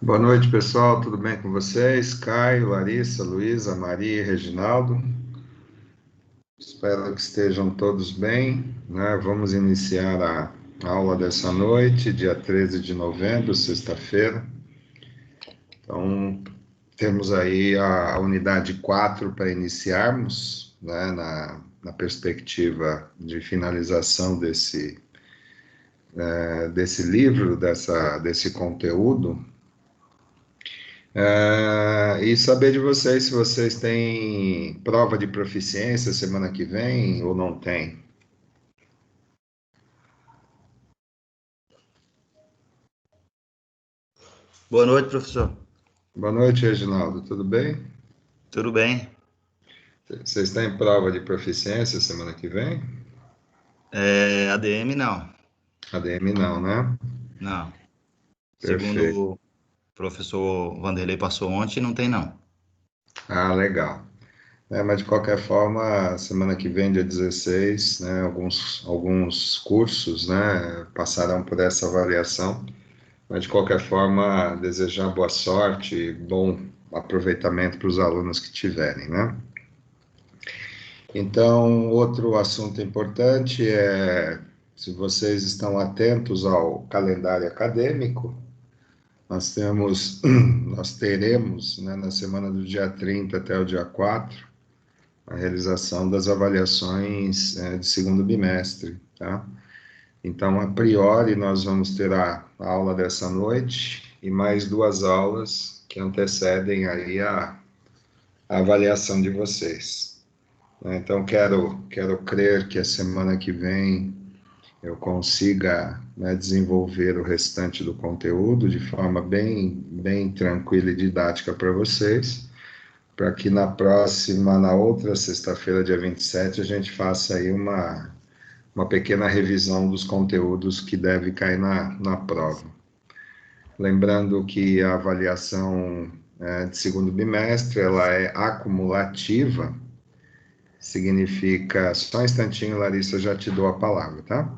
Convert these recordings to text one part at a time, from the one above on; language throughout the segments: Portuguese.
Boa noite, pessoal. Tudo bem com vocês? Caio, Larissa, Luísa, Maria e Reginaldo. Espero que estejam todos bem, né? Vamos iniciar a aula dessa noite, dia 13 de novembro, sexta-feira. Então, temos aí a unidade 4 para iniciarmos, né? Na perspectiva de finalização desse livro, desse conteúdo. E saber de vocês se vocês têm prova de proficiência semana que vem ou não tem. Boa noite, professor. Boa noite, Reginaldo. Tudo bem? Tudo bem? Vocês têm prova de proficiência semana que vem? ADM não. ADM não, né? Não. Perfeito. Segundo o professor Vanderlei passou ontem, não tem não. Ah, legal. Mas de qualquer forma, semana que vem, dia 16, né, alguns cursos, né, passarão por essa avaliação. Mas de qualquer forma, desejar boa sorte e bom aproveitamento para os alunos que tiverem, né? Então, outro assunto importante é, se vocês estão atentos ao calendário acadêmico, nós teremos, né, na semana do dia 30 até o dia 4, a realização das avaliações, de segundo bimestre, tá? Então, a priori, nós vamos ter a aula dessa noite e mais duas aulas que antecedem aí a avaliação de vocês. Então, quero crer que a semana que vem eu consiga, né, desenvolver o restante do conteúdo de forma bem tranquila e didática para vocês, para que na outra sexta-feira, dia 27, a gente faça aí uma pequena revisão dos conteúdos que deve cair na prova. Lembrando que a avaliação de segundo bimestre, ela é acumulativa, significa, só um instantinho, Larissa, já te dou a palavra, tá?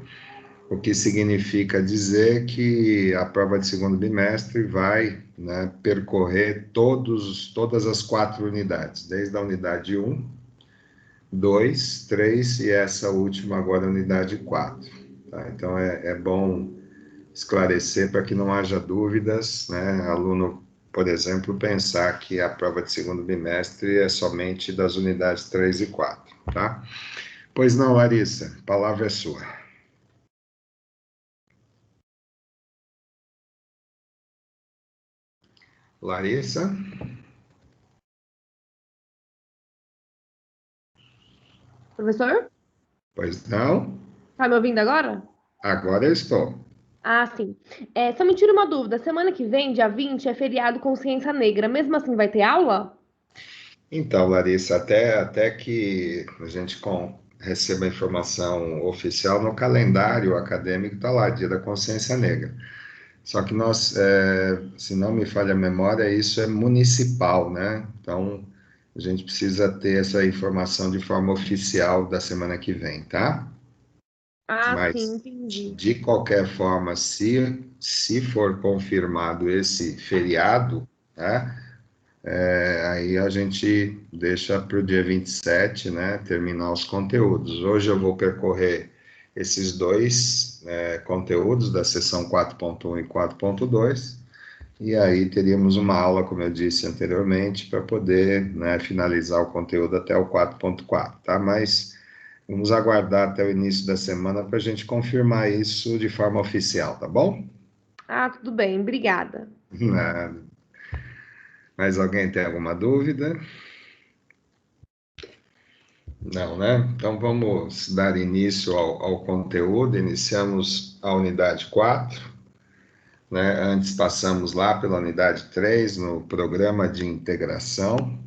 O que significa dizer que a prova de segundo bimestre vai, né, percorrer todas as 4 unidades, desde a unidade 1, 2, 3 e essa última agora, a unidade 4. Tá? Então, é bom esclarecer para que não haja dúvidas, né? Aluno, por exemplo, pensar que a prova de segundo bimestre é somente das unidades 3 e 4, tá? Pois não, Larissa, a palavra é sua. Larissa? Professor? Pois não? Tá me ouvindo agora? Agora eu estou. Ah, sim. Só me tira uma dúvida. Semana que vem, dia 20, é feriado Consciência Negra. Mesmo assim, vai ter aula? Então, Larissa, até que a gente receba a informação oficial, no calendário acadêmico está lá, Dia da Consciência Negra. Só que nós, se não me falha a memória, isso é municipal, né? Então, a gente precisa ter essa informação de forma oficial da semana que vem, tá? Ah, sim, Mas, entendi. de qualquer forma, se for confirmado esse feriado, né? Aí a gente deixa para o dia 27, né, terminar os conteúdos. Hoje eu vou percorrer esses dois conteúdos da sessão 4.1 e 4.2, e aí teríamos uma aula, como eu disse anteriormente, para poder, né, finalizar o conteúdo até o 4.4, tá? Mas vamos aguardar até o início da semana para a gente confirmar isso de forma oficial, tá bom? Ah, tudo bem, obrigada. Mais alguém tem alguma dúvida? Não, né? Então vamos dar início ao conteúdo. Iniciamos a unidade 4, né? Antes passamos lá pela unidade 3 no programa de integração.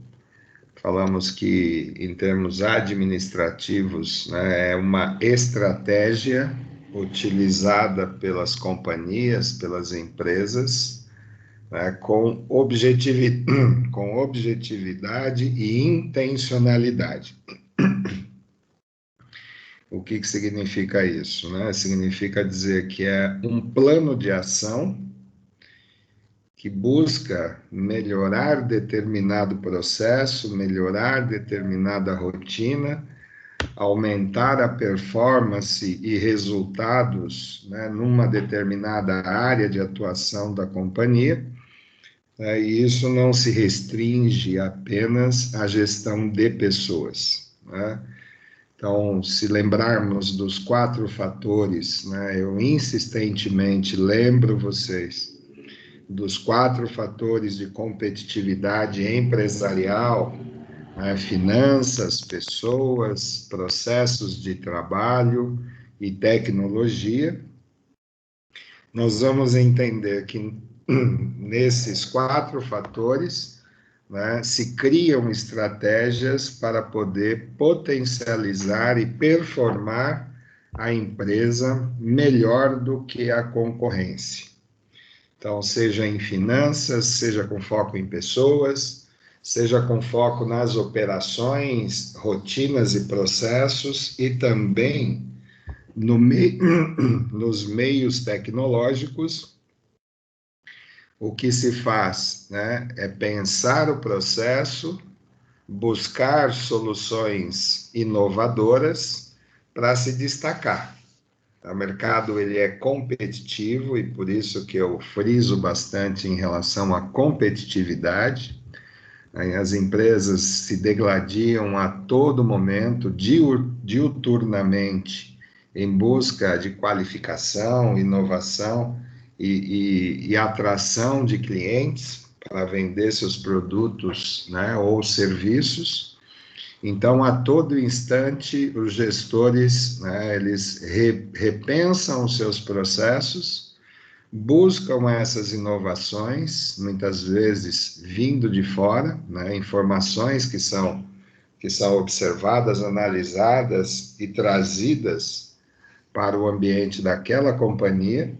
Falamos que, em termos administrativos, né, é uma estratégia utilizada pelas companhias, pelas empresas, né, com objetividade e intencionalidade. O que significa isso, né? Significa dizer que é um plano de ação que busca melhorar determinado processo, melhorar determinada rotina, aumentar a performance e resultados, né, numa determinada área de atuação da companhia, e isso não se restringe apenas à gestão de pessoas, né? Então, se lembrarmos dos 4 fatores, né, eu insistentemente lembro vocês dos 4 fatores de competitividade empresarial, né, finanças, pessoas, processos de trabalho e tecnologia. Nós vamos entender que nesses 4 fatores, né, se criam estratégias para poder potencializar e performar a empresa melhor do que a concorrência. Então, seja em finanças, seja com foco em pessoas, seja com foco nas operações, rotinas e processos, e também nos meios tecnológicos. O que se faz, né, é pensar o processo, buscar soluções inovadoras para se destacar. O mercado ele é competitivo e por isso que eu friso bastante em relação à competitividade. As empresas se degladiam a todo momento, diuturnamente, em busca de qualificação, inovação e atração de clientes para vender seus produtos, né, ou serviços. Então, a todo instante, os gestores, né, eles repensam os seus processos, buscam essas inovações, muitas vezes vindo de fora, né, informações que são observadas, analisadas e trazidas para o ambiente daquela companhia.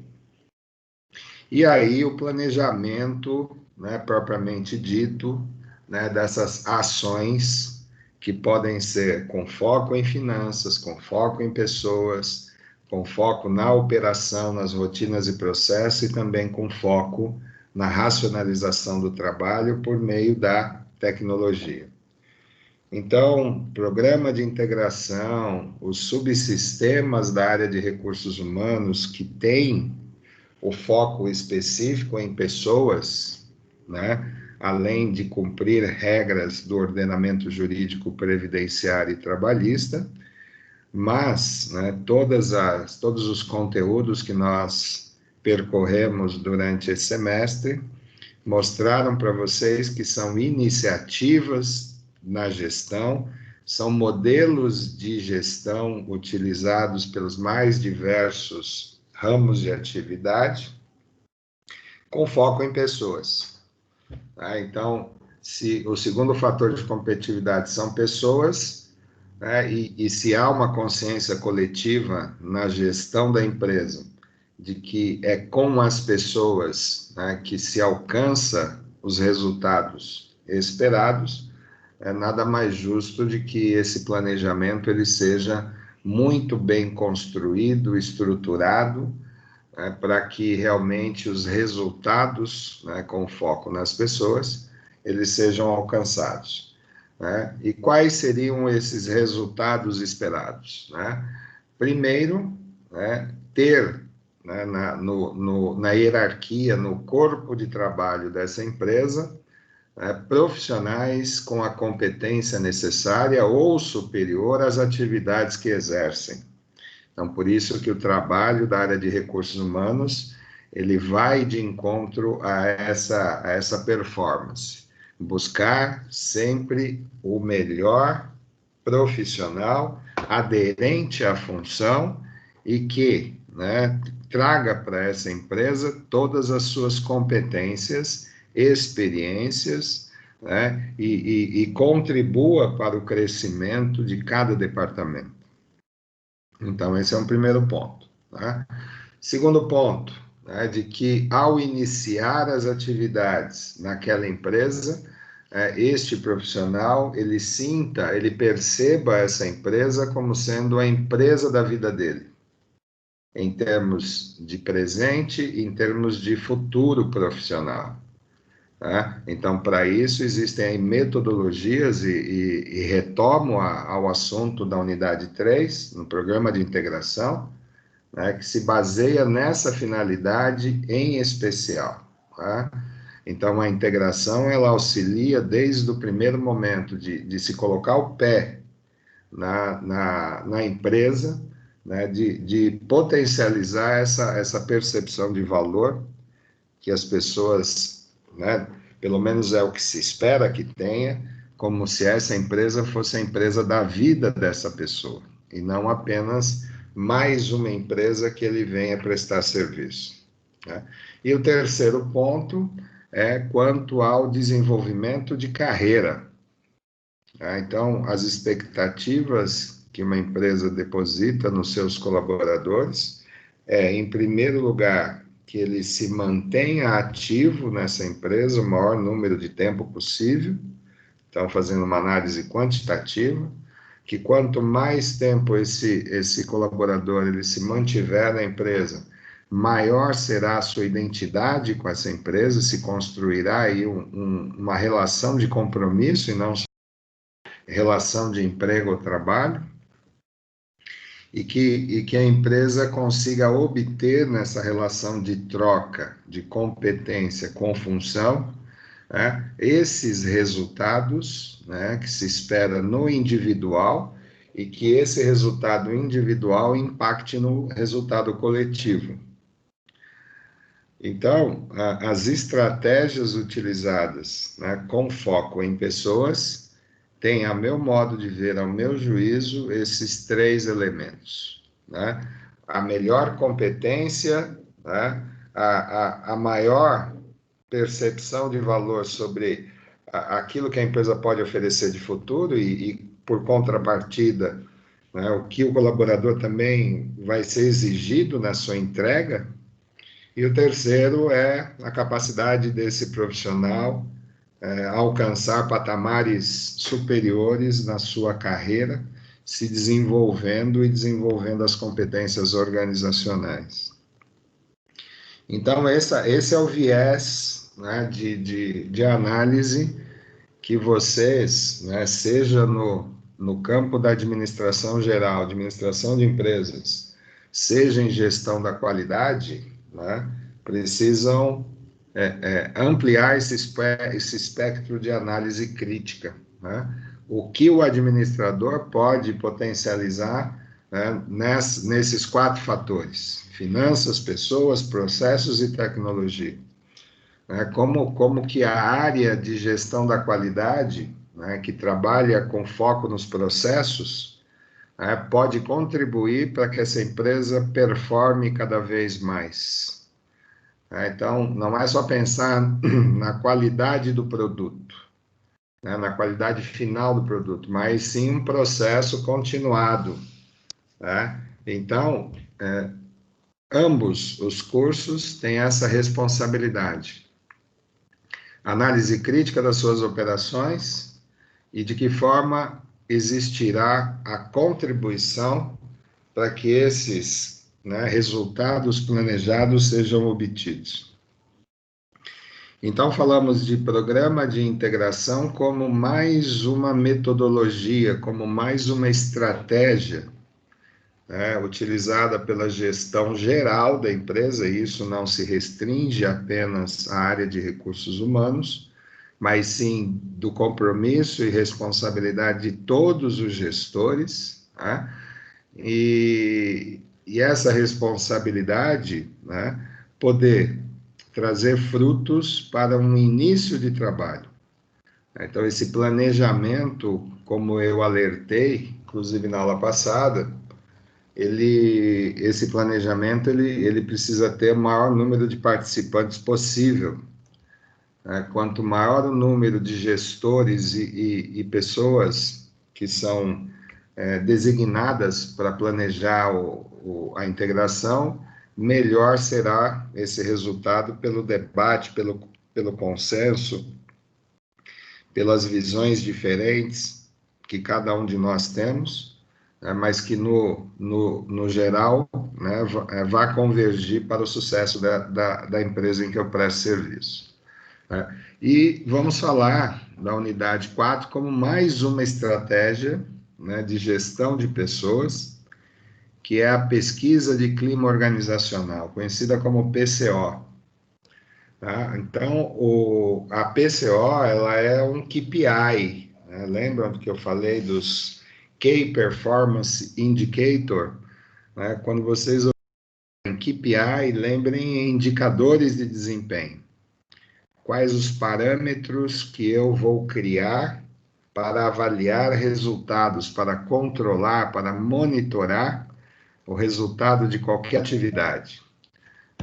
E aí o planejamento, né, propriamente dito, né, dessas ações que podem ser com foco em finanças, com foco em pessoas, com foco na operação, nas rotinas e processos, e também com foco na racionalização do trabalho por meio da tecnologia. Então, programa de integração, os subsistemas da área de recursos humanos que têm o foco específico em pessoas, né, além de cumprir regras do ordenamento jurídico previdenciário e trabalhista, mas, né, todos os conteúdos que nós percorremos durante esse semestre mostraram para vocês que são iniciativas na gestão, são modelos de gestão utilizados pelos mais diversos ramos de atividade, com foco em pessoas. Tá? Então, se o segundo fator de competitividade são pessoas, né, e se há uma consciência coletiva na gestão da empresa, de que é com as pessoas, né, que se alcança os resultados esperados, é nada mais justo de que esse planejamento ele seja muito bem construído, estruturado, né, para que realmente os resultados, né, com foco nas pessoas, eles sejam alcançados. Né? E quais seriam esses resultados esperados? Né? Primeiro, né, ter, né, na hierarquia, no corpo de trabalho dessa empresa, profissionais com a competência necessária ou superior às atividades que exercem. Então, por isso que o trabalho da área de recursos humanos, ele vai de encontro a essa performance. Buscar sempre o melhor profissional, aderente à função e que, né, traga para essa empresa todas as suas competências, experiências, né, e contribua para o crescimento de cada departamento. Então, esse é um primeiro ponto. Né? Segundo ponto, né, de que ao iniciar as atividades naquela empresa, este profissional, ele perceba essa empresa como sendo a empresa da vida dele, em termos de presente e em termos de futuro profissional. tá? Então, para isso, existem aí metodologias, e retomo ao assunto da unidade 3, no programa de integração, né, que se baseia nessa finalidade em especial, tá? Então, a integração, ela auxilia desde o primeiro momento de se colocar o pé na empresa, né, de potencializar essa percepção de valor que as pessoas, né, pelo menos é o que se espera que tenha, como se essa empresa fosse a empresa da vida dessa pessoa, e não apenas mais uma empresa que ele venha prestar serviço, né? E o terceiro ponto é quanto ao desenvolvimento de carreira, tá? Então, as expectativas que uma empresa deposita nos seus colaboradores é, em primeiro lugar, que ele se mantenha ativo nessa empresa o maior número de tempo possível, então fazendo uma análise quantitativa, que quanto mais tempo esse colaborador ele se mantiver na empresa, maior será a sua identidade com essa empresa, se construirá aí uma relação de compromisso e não só relação de emprego ou trabalho, e que a empresa consiga obter nessa relação de troca, de competência com função, né, esses resultados, né, que se espera no individual, e que esse resultado individual impacte no resultado coletivo. Então, as estratégias utilizadas, né, com foco em pessoas têm, a meu modo de ver, ao meu juízo, esses três elementos, né? A melhor competência, né? A maior percepção de valor sobre aquilo que a empresa pode oferecer de futuro e por contrapartida, né, o que o colaborador também vai ser exigido na sua entrega. E o terceiro é a capacidade desse profissional alcançar patamares superiores na sua carreira, se desenvolvendo e desenvolvendo as competências organizacionais. Então, esse é o viés, né, de análise que vocês, né, seja no campo da administração geral, administração de empresas, seja em gestão da qualidade, né, precisam ampliar esse espectro de análise crítica, né? O que o administrador pode potencializar, né, nesses 4 fatores: finanças, pessoas, processos e tecnologia. Né? Como que a área de gestão da qualidade, né, que trabalha com foco nos processos, né, pode contribuir para que essa empresa performe cada vez mais. Então, não é só pensar na qualidade do produto, né, na qualidade final do produto, mas sim um processo continuado, né? Então, ambos os cursos têm essa responsabilidade. Análise crítica das suas operações e de que forma existirá a contribuição para que esses, né, resultados planejados sejam obtidos. Então, falamos de programa de integração como mais uma metodologia, como mais uma estratégia, né, utilizada pela gestão geral da empresa, e isso não se restringe apenas à área de recursos humanos, mas sim do compromisso e responsabilidade de todos os gestores, né? E essa responsabilidade, né, poder trazer frutos para um início de trabalho. Então, esse planejamento, como eu alertei, inclusive na aula passada, esse planejamento ele precisa ter o maior número de participantes possível. Quanto maior o número de gestores e pessoas que são designadas para planejar a integração, melhor será esse resultado pelo debate, pelo consenso, pelas visões diferentes que cada um de nós temos, né, mas que no geral, né, vá convergir para o sucesso da empresa em que eu presto serviço. Tá? E vamos falar da unidade 4 como mais uma estratégia, né, de gestão de pessoas, que é a pesquisa de clima organizacional, conhecida como PCO. Tá? Então, a PCO ela é um KPI, né? Lembram que eu falei dos Key Performance Indicator? Né? Quando vocês ouvirem KPI, lembrem indicadores de desempenho. Quais os parâmetros que eu vou criar para avaliar resultados, para controlar, para monitorar o resultado de qualquer atividade,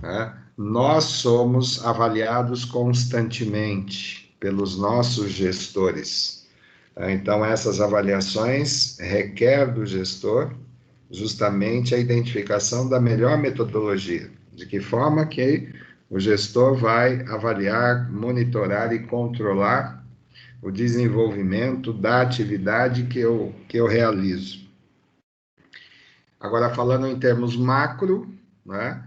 né? Nós somos avaliados constantemente pelos nossos gestores. Então, essas avaliações requer do gestor justamente a identificação da melhor metodologia, de que forma que o gestor vai avaliar, monitorar e controlar o desenvolvimento da atividade que eu realizo. Agora, falando em termos macro, né,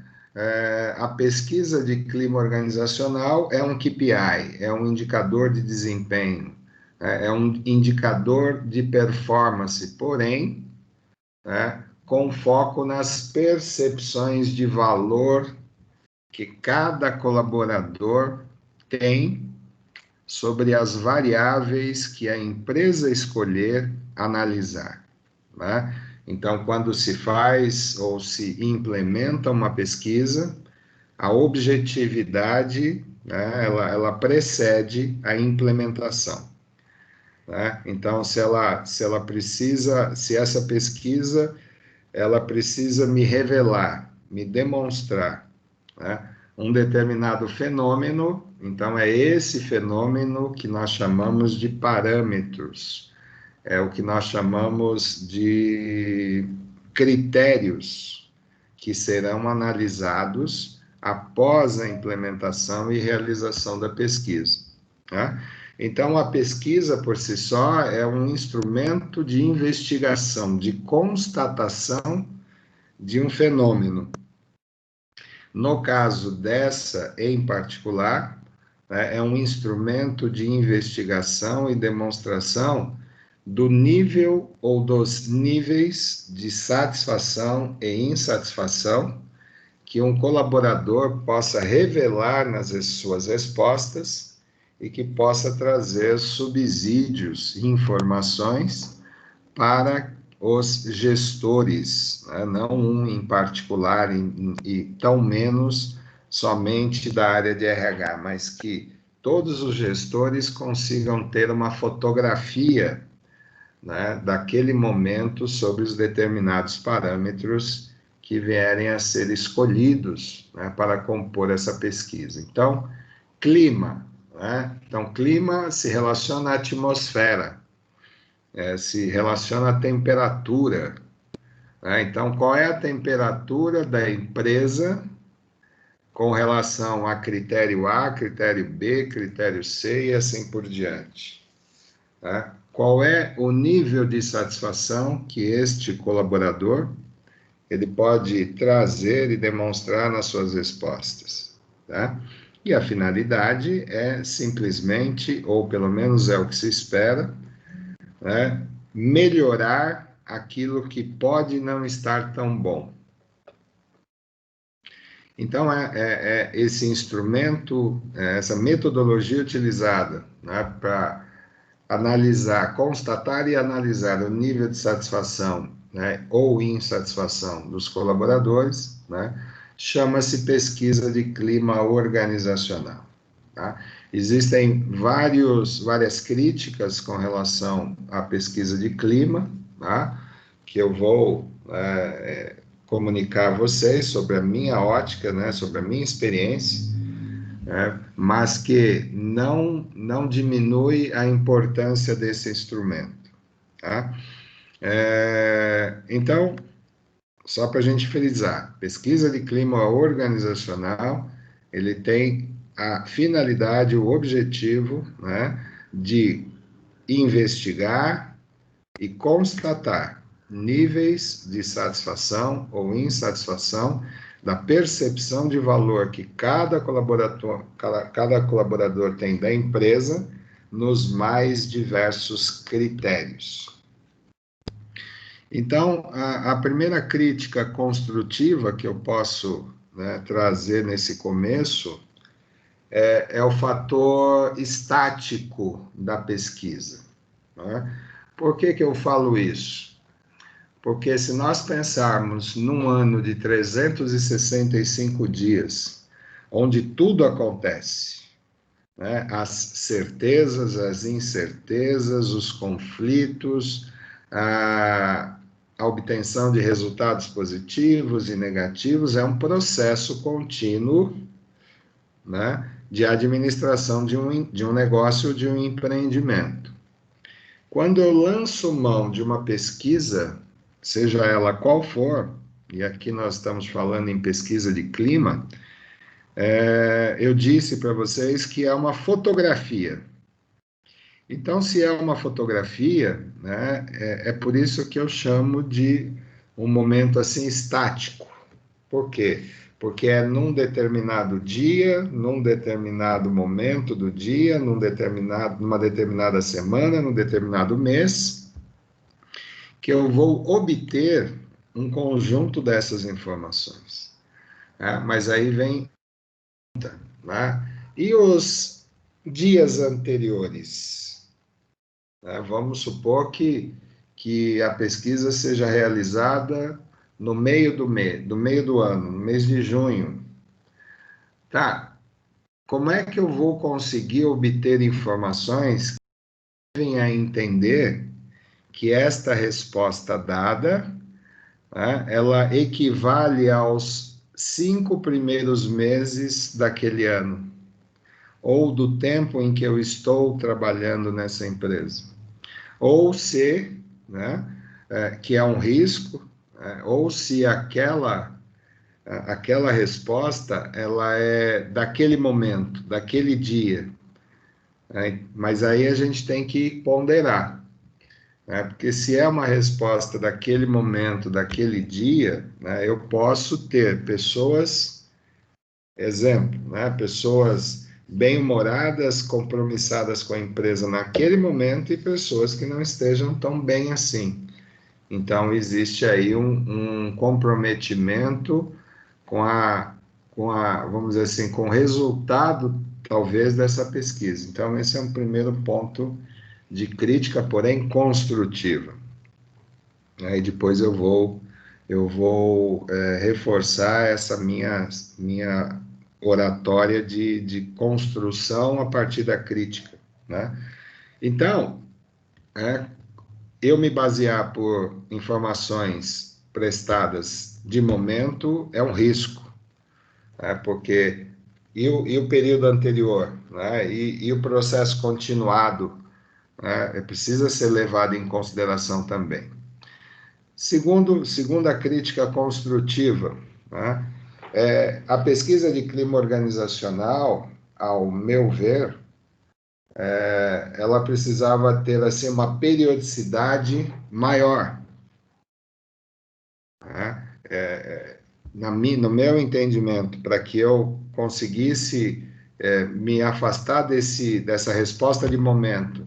a pesquisa de clima organizacional é um KPI, é um indicador de desempenho, é um indicador de performance, porém, né, com foco nas percepções de valor que cada colaborador tem sobre as variáveis que a empresa escolher analisar, né? Então, quando se faz ou se implementa uma pesquisa, a objetividade, né, ela precede a implementação, né? Então, se essa pesquisa ela precisa me revelar, me demonstrar, né, um determinado fenômeno, então é esse fenômeno que nós chamamos de parâmetros, é o que nós chamamos de critérios que serão analisados após a implementação e realização da pesquisa, né? Então, a pesquisa por si só é um instrumento de investigação, de constatação de um fenômeno. No caso dessa em particular, né, é um instrumento de investigação e demonstração do nível ou dos níveis de satisfação e insatisfação que um colaborador possa revelar nas suas respostas e que possa trazer subsídios e informações para os gestores, né? Não um em particular e tão menos somente da área de RH, mas que todos os gestores consigam ter uma fotografia, né, daquele momento sobre os determinados parâmetros que vierem a ser escolhidos, né, para compor essa pesquisa. Então, clima, né? Então, clima se relaciona à atmosfera, se relaciona à temperatura, né? Então, qual é a temperatura da empresa com relação a critério A, critério B, critério C e assim por diante, né? Qual é o nível de satisfação que este colaborador ele pode trazer e demonstrar nas suas respostas, tá? E a finalidade é simplesmente, ou pelo menos é o que se espera, né, melhorar aquilo que pode não estar tão bom. Então, esse instrumento, essa metodologia utilizada, né, para analisar, constatar e analisar o nível de satisfação, né, ou insatisfação dos colaboradores, né, chama-se pesquisa de clima organizacional. Tá? Existem várias críticas com relação à pesquisa de clima, tá? Que eu vou comunicar a vocês sobre a minha ótica, né, sobre a minha experiência, mas que não diminui a importância desse instrumento, tá? Então, só para a gente frisar, pesquisa de clima organizacional, ele tem a finalidade, o objetivo, né, de investigar e constatar níveis de satisfação ou insatisfação da percepção de valor que cada colaborador tem da empresa nos mais diversos critérios. Então, a primeira crítica construtiva que eu posso, né, trazer nesse começo é o fator estático da pesquisa. Né? Por que eu falo isso? Porque se nós pensarmos num ano de 365 dias, onde tudo acontece, né? As certezas, as incertezas, os conflitos, a obtenção de resultados positivos e negativos, é um processo contínuo, né, de administração de um negócio, de um empreendimento. Quando eu lanço mão de uma pesquisa, seja ela qual for, e aqui nós estamos falando em pesquisa de clima, eu disse para vocês que é uma fotografia. Então, se é uma fotografia, né, é por isso que eu chamo de um momento assim estático. Por quê? Porque é num determinado dia, num determinado momento do dia, numa determinada semana, num determinado mês, que eu vou obter um conjunto dessas informações. Mas aí vem, né? E os dias anteriores? Vamos supor que a pesquisa seja realizada no meio do meio do ano, no mês de junho. Tá, como é que eu vou conseguir obter informações que levem a entender que esta resposta dada, né, ela equivale aos 5 primeiros meses daquele ano, ou do tempo em que eu estou trabalhando nessa empresa? Ou se, né, que é um risco, ou se aquela resposta ela é daquele momento, daquele dia. Mas aí a gente tem que ponderar, né? Porque se é uma resposta daquele momento, daquele dia, né, eu posso ter pessoas, exemplo, né, pessoas bem-humoradas, compromissadas com a empresa naquele momento e pessoas que não estejam tão bem assim. Então, existe aí um comprometimento vamos dizer assim, com o resultado, talvez, dessa pesquisa. Então, esse é um primeiro ponto de crítica, porém construtiva. Aí depois eu vou reforçar essa minha oratória de construção a partir da crítica, né? Então, eu me basear por informações prestadas de momento é um risco, né? Porque e o período anterior, né? E o processo continuado, né? Precisa ser levado em consideração também. Segunda crítica construtiva, né? A pesquisa de clima organizacional, ao meu ver, ela precisava ter assim uma periodicidade maior, né? No meu entendimento, para que eu conseguisse me afastar dessa resposta de momento,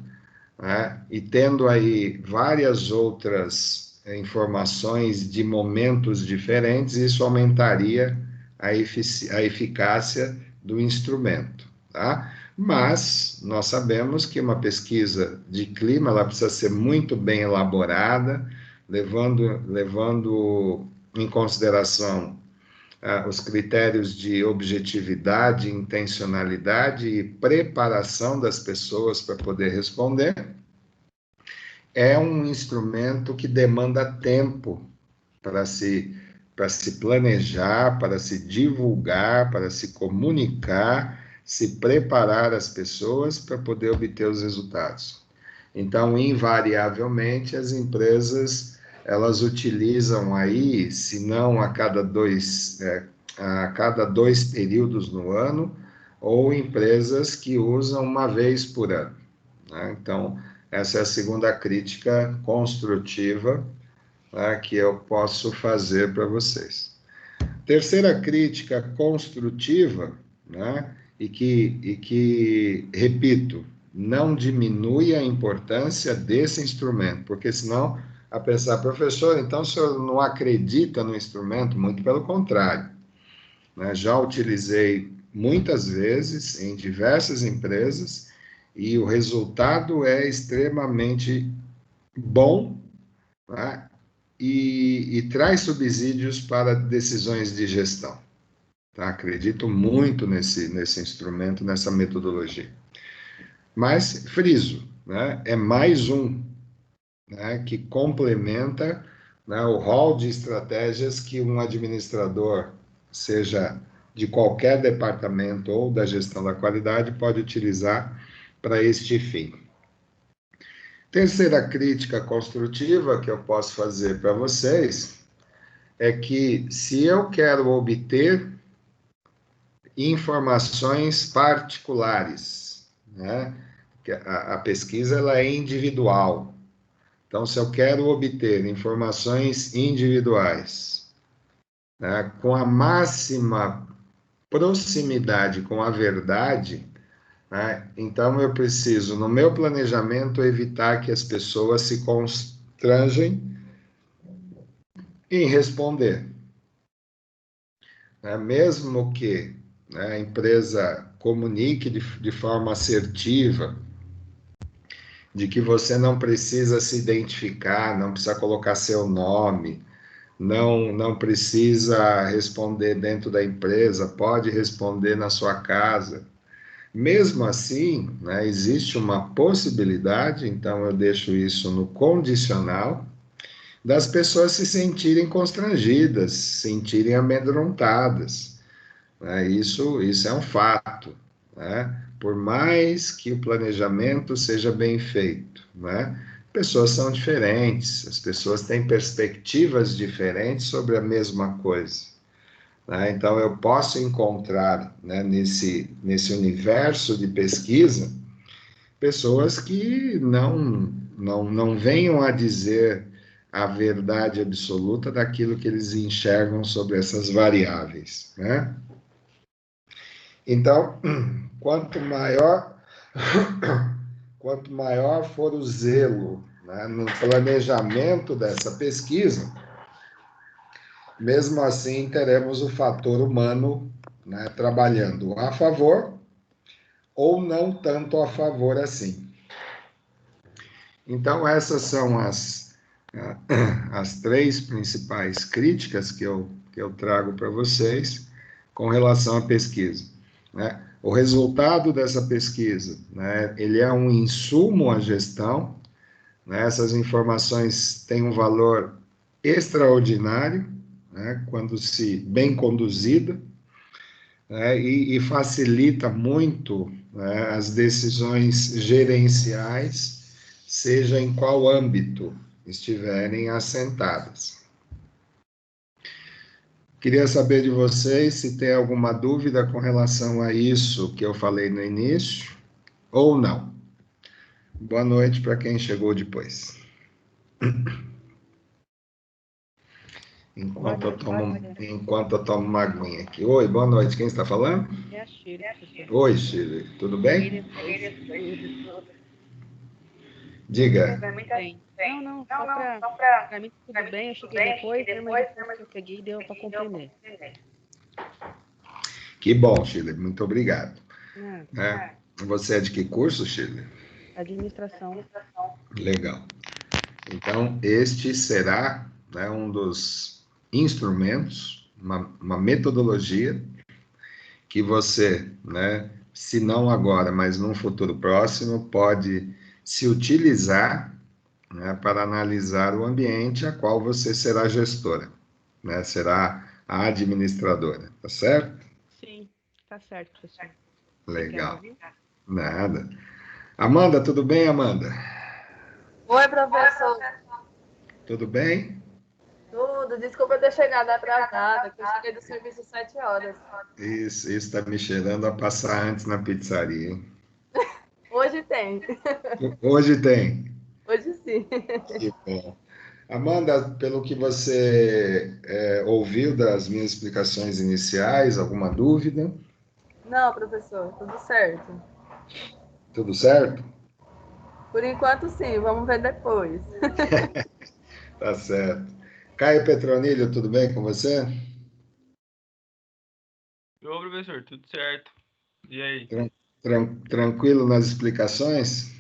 né? E tendo aí várias outras informações de momentos diferentes, isso aumentaria a eficácia do instrumento, tá? Mas nós sabemos que uma pesquisa de clima ela precisa ser muito bem elaborada, levando em consideração os critérios de objetividade, intencionalidade e preparação das pessoas para poder responder. É um instrumento que demanda tempo para se planejar, para se divulgar, para se comunicar, se preparar as pessoas para poder obter os resultados. Então, invariavelmente, as empresas elas utilizam aí, se não a cada dois períodos no ano, ou empresas que usam uma vez por ano, né? Então, essa é a segunda crítica construtiva, né, que eu posso fazer para vocês. Terceira crítica construtiva, né? E que, repito, não diminui a importância desse instrumento, porque senão a pensar, professor, então o senhor não acredita no instrumento? Muito pelo contrário, né? Já utilizei muitas vezes em diversas empresas e o resultado é extremamente bom, né? E traz subsídios para decisões de gestão. Tá? Acredito muito nesse instrumento, nessa metodologia. Mas, friso, né? É mais um, né? Que complementa, né? O rol de estratégias que um administrador, seja de qualquer departamento ou da gestão da qualidade, pode utilizar para este fim. Terceira crítica construtiva que eu posso fazer para vocês é que se eu quero obter informações particulares, né? Que a pesquisa ela é individual. Então, se eu quero obter informações individuais, né, com a máxima proximidade com a verdade, né, então eu preciso, no meu planejamento, evitar que as pessoas se constrangem em responder. Né, mesmo que, né, a empresa comunique de forma assertiva, de que você não precisa se identificar, não precisa colocar seu nome, não precisa responder dentro da empresa, pode responder na sua casa. Mesmo assim, né, existe uma possibilidade, então eu deixo isso no condicional, das pessoas se sentirem constrangidas, se sentirem amedrontadas. Né? Isso é um fato. Né? Por mais que o planejamento seja bem feito, né? Pessoas são diferentes, as pessoas têm perspectivas diferentes sobre a mesma coisa. Né? Então, eu posso encontrar, né, nesse universo de pesquisa pessoas que não venham a dizer a verdade absoluta daquilo que eles enxergam sobre essas variáveis. Né? Então, quanto maior, quanto maior for o zelo, né, no planejamento dessa pesquisa, mesmo assim teremos o fator humano, né, trabalhando a favor ou não tanto a favor assim. Então, essas são as três principais críticas que eu trago para vocês com relação à pesquisa. Né? O resultado dessa pesquisa, né, ele é um insumo à gestão, né? Essas informações têm um valor extraordinário, né, quando se bem conduzida, né, e facilita muito, né, as decisões gerenciais, seja em qual âmbito estiverem assentadas. Queria saber de vocês se tem alguma dúvida com relação a isso que eu falei no início, ou não. Boa noite para quem chegou depois. Enquanto eu tomo uma aguinha aqui. Oi, boa noite. Quem está falando? É a Shirley, professor. Oi, Shirley. Tudo bem? Diga. Muito bem. Não, só para mim tudo bem. Eu cheguei depois, mas depois que eu peguei, deu para compreender. Que bom, Shirley. Muito obrigado. É, Você é de que curso, Shirley? administração. Legal. Então, este será, né, um dos instrumentos, uma metodologia que você, né, se não agora, mas num futuro próximo, pode se utilizar, né, para analisar o ambiente a qual você será gestora, né, será a administradora, tá certo? Sim, tá certo, professor. Legal. Obrigada. Nada. Amanda, tudo bem, Amanda? Oi, professor. Tudo bem? Tudo. Desculpa eu ter chegado atrasada, que eu cheguei do serviço às 7 horas. Isso está me cheirando a passar antes na pizzaria, hein? Hoje tem. Hoje tem. Hoje sim. Que bom. Amanda, pelo que você ouviu das minhas explicações iniciais, alguma dúvida? Não, professor, tudo certo. Tudo certo? Por enquanto, sim, vamos ver depois. Tá certo. Caio Petronilho, tudo bem com você? Ô, professor, tudo certo. E aí? Tranquilo nas explicações?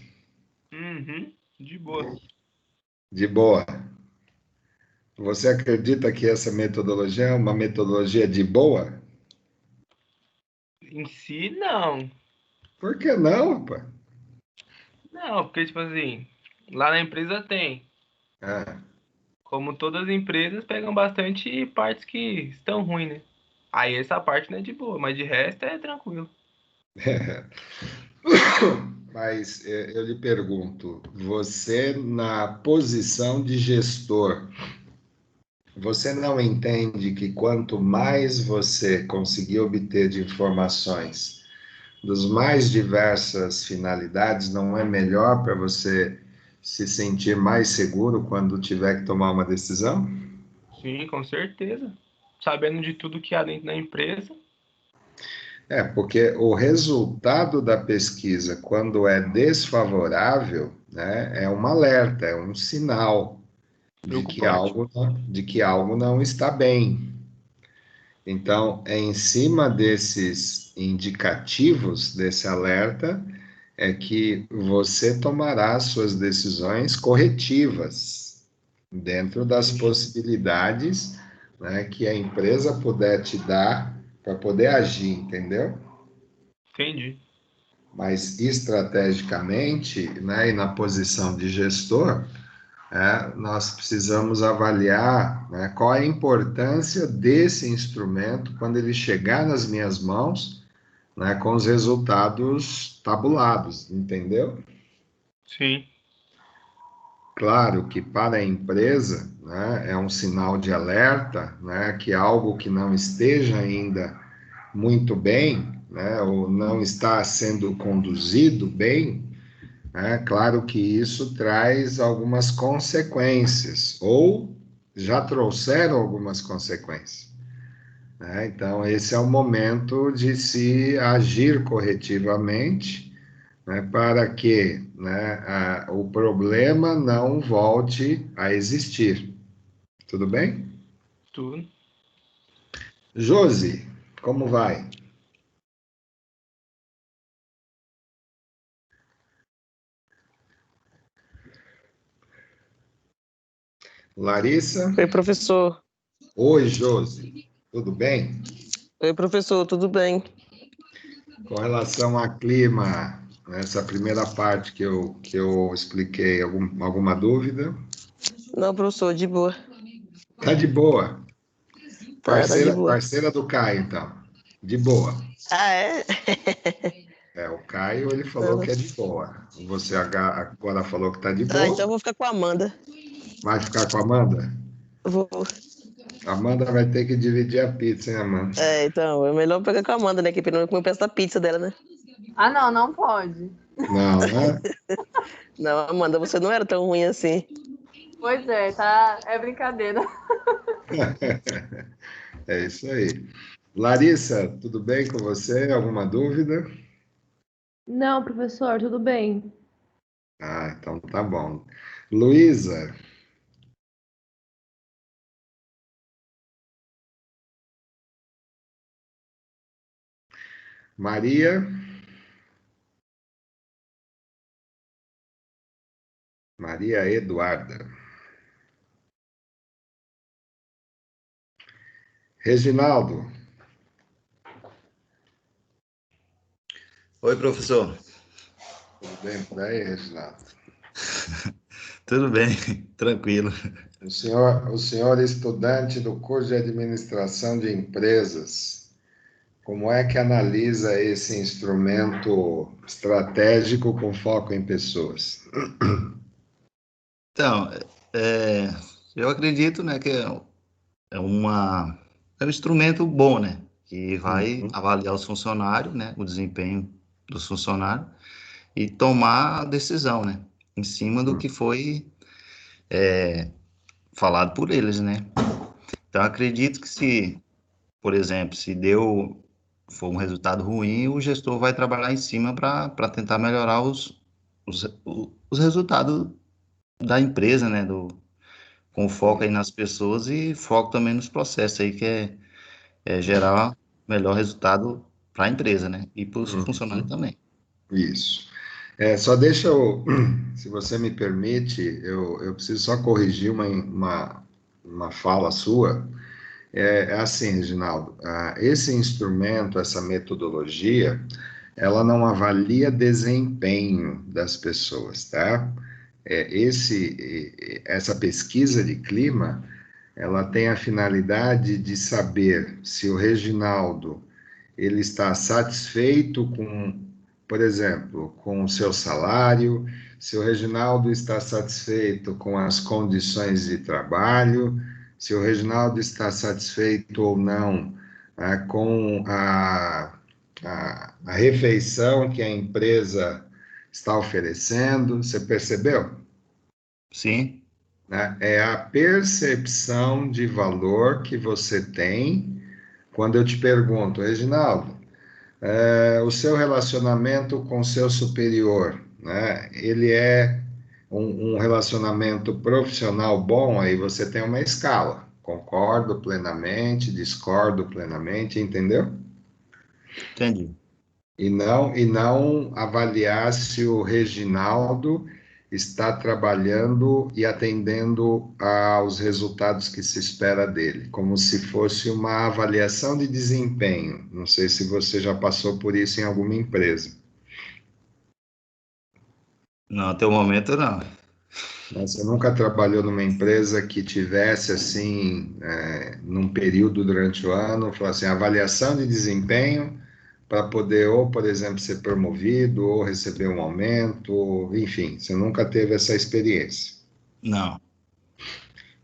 Uhum, de boa. De boa. Você acredita que essa metodologia é uma metodologia de boa? Em si, não. Por que não, pá? Não, porque, tipo assim, lá na empresa tem. Ah, Como todas as empresas, pegam bastante partes que estão ruins, né? Aí essa parte não é de boa, mas de resto é tranquilo. mas eu lhe pergunto, você na posição de gestor, você não entende que quanto mais você conseguir obter de informações dos mais diversas finalidades, não é melhor para você se sentir mais seguro quando tiver que tomar uma decisão? Sim, com certeza. Sabendo de tudo que há dentro da empresa, Porque o resultado da pesquisa, quando é desfavorável, né, é um alerta, é um sinal preocupante. de que algo não está bem. Então, é em cima desses indicativos, desse alerta, é que você tomará suas decisões corretivas, dentro das Entendi. possibilidades, né, que a empresa puder te dar para poder agir, entendeu? Entendi. Mas estrategicamente, né, e na posição de gestor, nós precisamos avaliar, né, qual é a importância desse instrumento quando ele chegar nas minhas mãos, né, com os resultados tabulados, entendeu? Sim, Claro que para a empresa, né, é um sinal de alerta, né, que algo que não esteja ainda muito bem, né, ou não está sendo conduzido bem, né, claro que isso traz algumas consequências, ou já trouxeram algumas consequências, né? Então, esse é o momento de se agir corretivamente, né, para que, né, o problema não volte a existir. Tudo bem? tudo. Josi, como vai? Larissa? Oi, professor. Oi, Josi. Tudo bem? Oi, professor, tudo bem? Com relação a clima, essa primeira parte que eu expliquei, alguma dúvida? Não, professor, de boa. Tá de boa. Tá de boa. Parceira do Caio, então. De boa. Ah, é? O Caio, ele falou Não. que é de boa. Você agora falou que tá de Ah, então boa. eu vou ficar com a Amanda. Vai ficar com a Amanda? Vou. A Amanda vai ter que dividir a pizza, hein, Amanda? É, então, é melhor pegar com a Amanda, né? Que pelo menos comer um pedaço da pizza dela, né? Ah, não, não pode. Não, né? Não, Amanda, você não era tão ruim assim. Pois é, tá. É brincadeira. É isso aí. Larissa, tudo bem com você? Alguma dúvida? Não, professor, tudo bem. Ah, então tá bom. Luísa, Maria, Maria Eduarda, Reginaldo, Oi, professor. tudo bem por aí, Reginaldo? Tudo bem, tranquilo. O senhor é estudante do curso de administração de empresas. Como é que analisa esse instrumento estratégico com foco em pessoas? Então, é, eu acredito, né, que é um instrumento bom, né, que vai Uhum. avaliar os funcionários, né, o desempenho dos funcionários e tomar a decisão, né, em cima do que foi falado por eles, né? Então, acredito que se, por exemplo, se for um resultado ruim, o gestor vai trabalhar em cima para tentar melhorar os resultados da empresa, né? Com foco aí nas pessoas e foco também nos processos aí, que é gerar melhor resultado para a empresa, né? E para os funcionários também. Isso. Só deixa eu, se você me permite, eu preciso só corrigir uma fala sua. É assim, Reginaldo, esse instrumento, essa metodologia, ela não avalia desempenho das pessoas, tá? Essa pesquisa de clima, ela tem a finalidade de saber se o Reginaldo ele está satisfeito com, por exemplo, com o seu salário, se o Reginaldo está satisfeito com as condições de trabalho, se o Reginaldo está satisfeito ou não com a refeição que a empresa está oferecendo, você percebeu? Sim, Né? É a percepção de valor que você tem quando eu te pergunto, Reginaldo, o seu relacionamento com o seu superior, né? Ele é um relacionamento profissional bom, aí você tem uma escala. Concordo plenamente, discordo plenamente, entendeu? entendi. E não avaliar se o Reginaldo está trabalhando e atendendo aos resultados que se espera dele, como se fosse uma avaliação de desempenho. Não sei se você já passou por isso em alguma empresa. Não, até o momento não. Mas você nunca trabalhou numa empresa que tivesse assim, num período durante o ano, falar assim, avaliação de desempenho para poder, ou, por exemplo, ser promovido, ou receber um aumento, enfim, você nunca teve essa experiência. Não,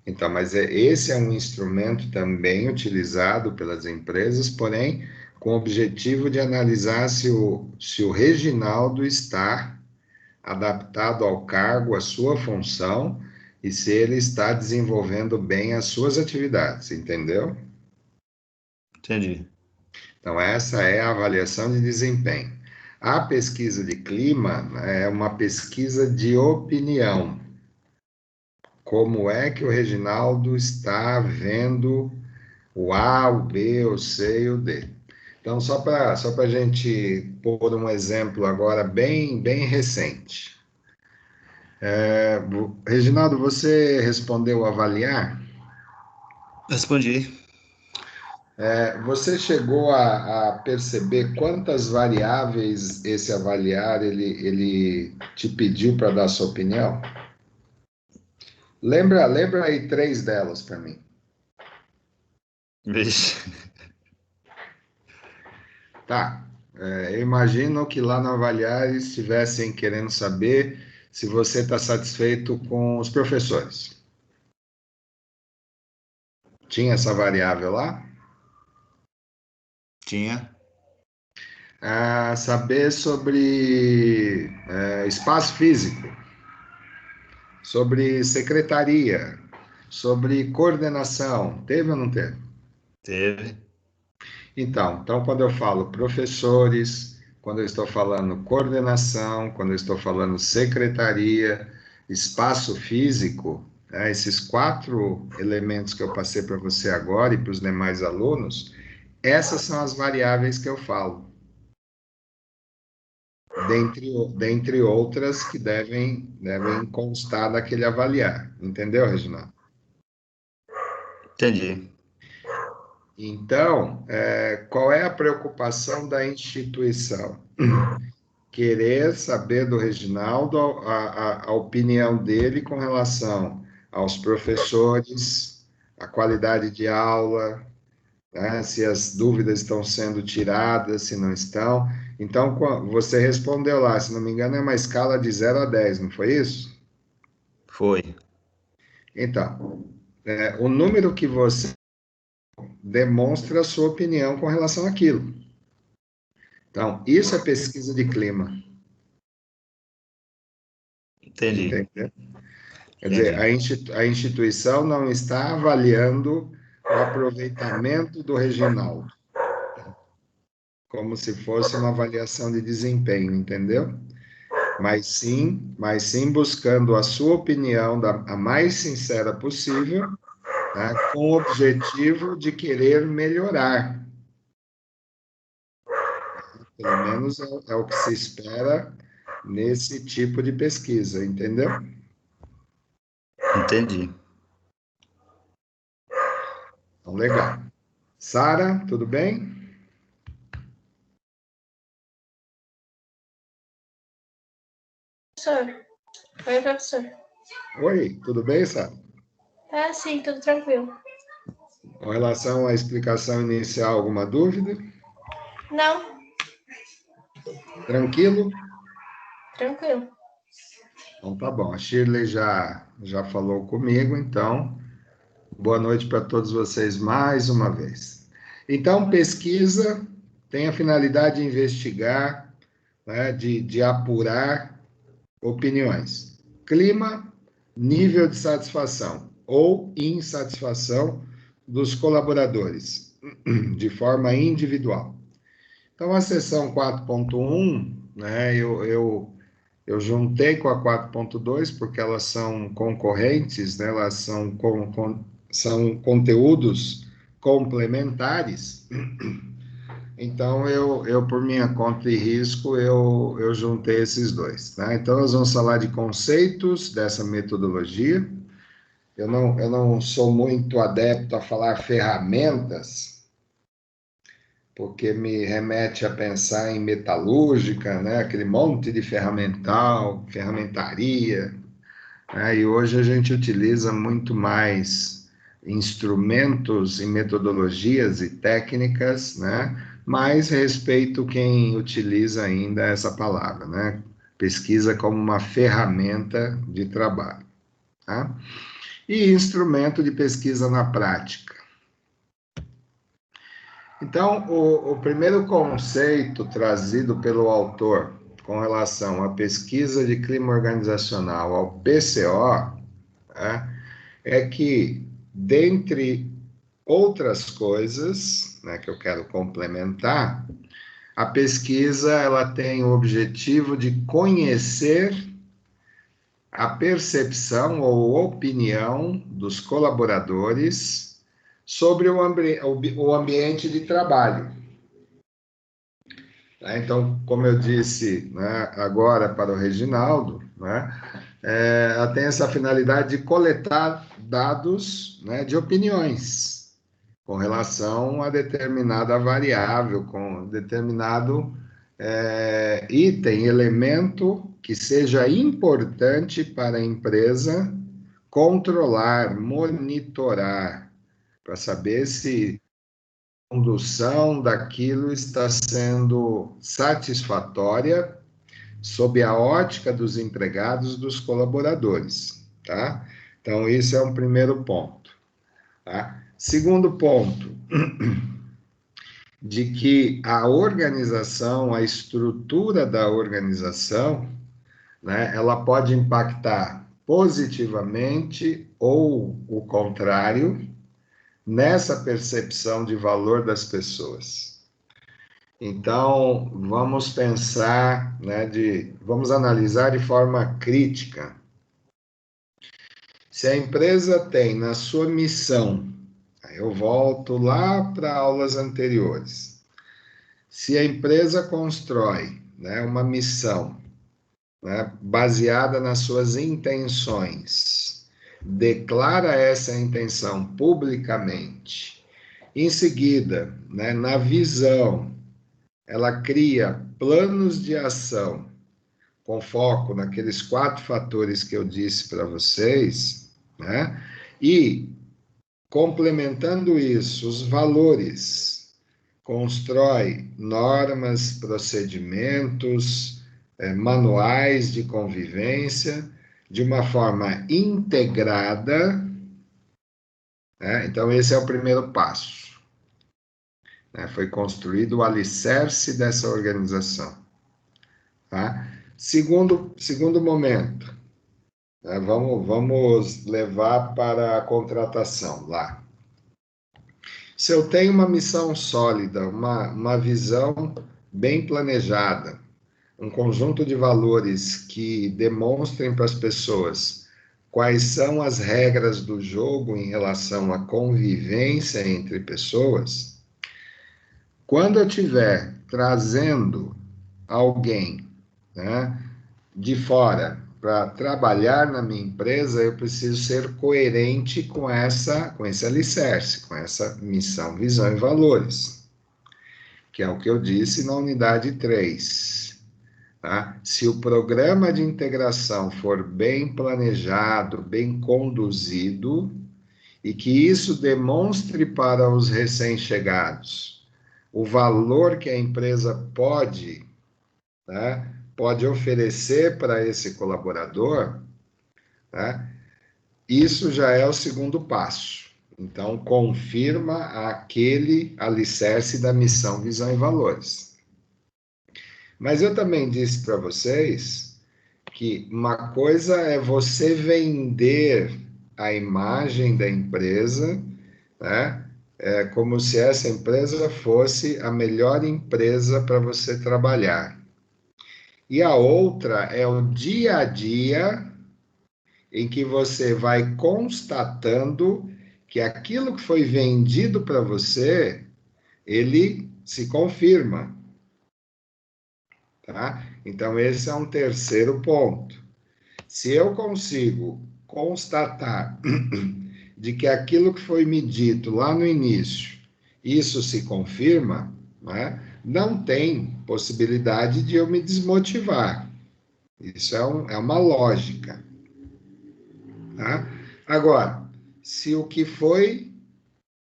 Então, mas esse é um instrumento também utilizado pelas empresas, porém, com o objetivo de analisar se o Reginaldo está adaptado ao cargo, à sua função, e se ele está desenvolvendo bem as suas atividades, entendeu? entendi. Então, essa é a avaliação de desempenho. A pesquisa de clima é uma pesquisa de opinião. Como é que o Reginaldo está vendo o A, o B, o C e o D? Então, só para a gente pôr um exemplo agora bem recente. Reginaldo, você respondeu avaliar? Respondi. Você chegou a perceber quantas variáveis esse avaliar ele te pediu para dar sua opinião? Lembra aí 3 delas para mim. Vixe. Tá. Eu imagino que lá no avaliar eles estivessem querendo saber se você está satisfeito com os professores. Tinha essa variável lá? Tinha. Saber sobre espaço físico, sobre secretaria, sobre coordenação. Teve ou não teve? Teve. Então, quando eu falo professores, quando eu estou falando coordenação, quando eu estou falando secretaria, espaço físico, né, esses 4 elementos que eu passei para você agora e para os demais alunos, essas são as variáveis que eu falo. Dentre outras que devem constar daquele avaliar. Entendeu, Reginaldo? Entendi. Então, qual é a preocupação da instituição? Querer saber do Reginaldo a opinião dele com relação aos professores, a qualidade de aula, né, se as dúvidas estão sendo tiradas, se não estão. Então, você respondeu lá, se não me engano, é uma escala de 0 a 10, não foi isso? Foi. Então, o número que você demonstra a sua opinião com relação àquilo. Então, isso é pesquisa de clima. Entendi. Entendeu? Quer dizer, Entendi. a instituição não está avaliando o aproveitamento do Reginaldo, como se fosse uma avaliação de desempenho, entendeu? Mas sim buscando a sua opinião a mais sincera possível, tá? Com o objetivo de querer melhorar. Pelo menos é o que se espera nesse tipo de pesquisa, entendeu? Entendi. Então, legal. Sara, tudo bem? Professor. Oi, professor. Oi, tudo bem, Sara? Tá, sim, tudo tranquilo. Com relação à explicação inicial, alguma dúvida? Não, Tranquilo? tranquilo. Então tá bom. A Shirley já falou comigo, então boa noite para todos vocês mais uma vez. Então, pesquisa tem a finalidade de investigar, né, de apurar opiniões. Clima, nível de satisfação ou insatisfação dos colaboradores, de forma individual. Então, a seção 4.1, né, eu juntei com a 4.2 porque elas são concorrentes, né, elas são conteúdos complementares. Então, por minha conta e risco, eu juntei esses dois. Tá? Então, nós vamos falar de conceitos dessa metodologia. Eu não sou muito adepto a falar ferramentas, porque me remete a pensar em metalúrgica, né? Aquele monte de ferramentaria, né? E hoje a gente utiliza muito mais instrumentos e metodologias e técnicas, né? Mas respeito quem utiliza ainda essa palavra, né? Pesquisa como uma ferramenta de trabalho, tá? E instrumento de pesquisa na prática. Então, o primeiro conceito trazido pelo autor com relação à pesquisa de clima organizacional ao PCO, né, é que, dentre outras coisas, né, que eu quero complementar, a pesquisa ela tem o objetivo de conhecer a percepção ou opinião dos colaboradores sobre o ambiente de trabalho. Então, como eu disse, né, agora para o Reginaldo, né, ela tem essa finalidade de coletar dados, né, de opiniões com relação a determinada variável, com determinado item, elemento que seja importante para a empresa controlar, monitorar, para saber se a condução daquilo está sendo satisfatória sob a ótica dos empregados, dos colaboradores, tá? Então, esse é um primeiro ponto, tá? Segundo ponto, de que a organização, a estrutura da organização, né, ela pode impactar positivamente ou o contrário nessa percepção de valor das pessoas. Então, vamos pensar, né, vamos analisar de forma crítica. Se a empresa tem na sua missão, eu volto lá para aulas anteriores. Se a empresa constrói, né, uma missão, né, baseada nas suas intenções, declara essa intenção publicamente, em seguida, né, na visão, ela cria planos de ação com foco naqueles 4 fatores que eu disse para vocês, né, e complementando isso, os valores, constrói normas, procedimentos, manuais de convivência de uma forma integrada, né? Então, esse é o primeiro passo, né? Foi construído o alicerce dessa organização, tá? Segundo momento, Vamos levar para a contratação lá. Se eu tenho uma missão sólida, uma visão bem planejada, um conjunto de valores que demonstrem para as pessoas quais são as regras do jogo em relação à convivência entre pessoas, quando eu estiver trazendo alguém, né, de fora para trabalhar na minha empresa, eu preciso ser coerente com esse alicerce, com essa missão, visão e valores, que é o que eu disse na unidade 3. Tá? Se o programa de integração for bem planejado, bem conduzido, e que isso demonstre para os recém-chegados o valor que a empresa pode, né, pode oferecer para esse colaborador, né, isso já é o segundo passo. Então, confirma aquele alicerce da missão, visão e valores. Mas eu também disse para vocês que uma coisa é você vender a imagem da empresa, né? É como se essa empresa fosse a melhor empresa para você trabalhar. E a outra é o dia a dia em que você vai constatando que aquilo que foi vendido para você, ele se confirma. Tá? Então, esse é um terceiro ponto. Se eu consigo constatar de que aquilo que foi me dito lá no início, isso se confirma, né? Não tem possibilidade de eu me desmotivar. Isso é uma lógica. Tá? Agora, se o que foi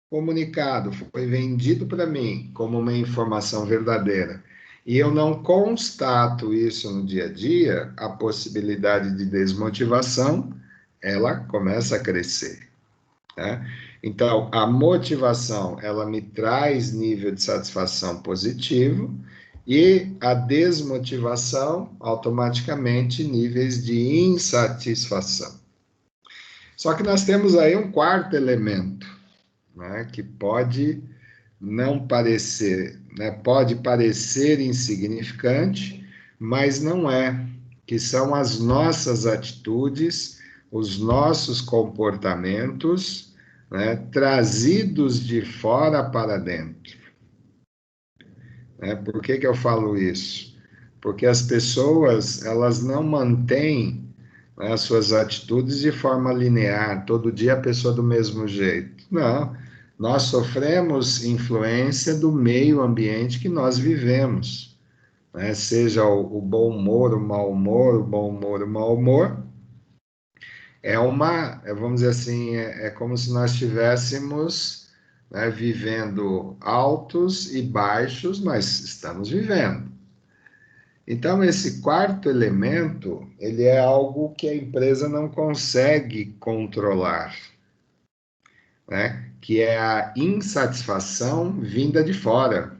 comunicado, foi vendido para mim como uma informação verdadeira, e eu não constato isso no dia a dia, a possibilidade de desmotivação, ela começa a crescer. Né? Então, a motivação, ela me traz nível de satisfação positivo, e a desmotivação, automaticamente, níveis de insatisfação. Só que nós temos aí um quarto elemento, né, que pode não parecer, né, pode parecer insignificante, mas não é, que são as nossas atitudes, os nossos comportamentos, né, trazidos de fora para dentro. Por que eu falo isso? Porque as pessoas, elas não mantêm, né, as suas atitudes de forma linear, todo dia a pessoa do mesmo jeito. Não, nós sofremos influência do meio ambiente que nós vivemos, né? Seja o bom humor, o mau humor, o bom humor, o mau humor. Vamos dizer assim, é como se nós estivéssemos, né, vivendo altos e baixos, mas estamos vivendo. Então, esse quarto elemento, ele é algo que a empresa não consegue controlar, né? Que é a insatisfação vinda de fora,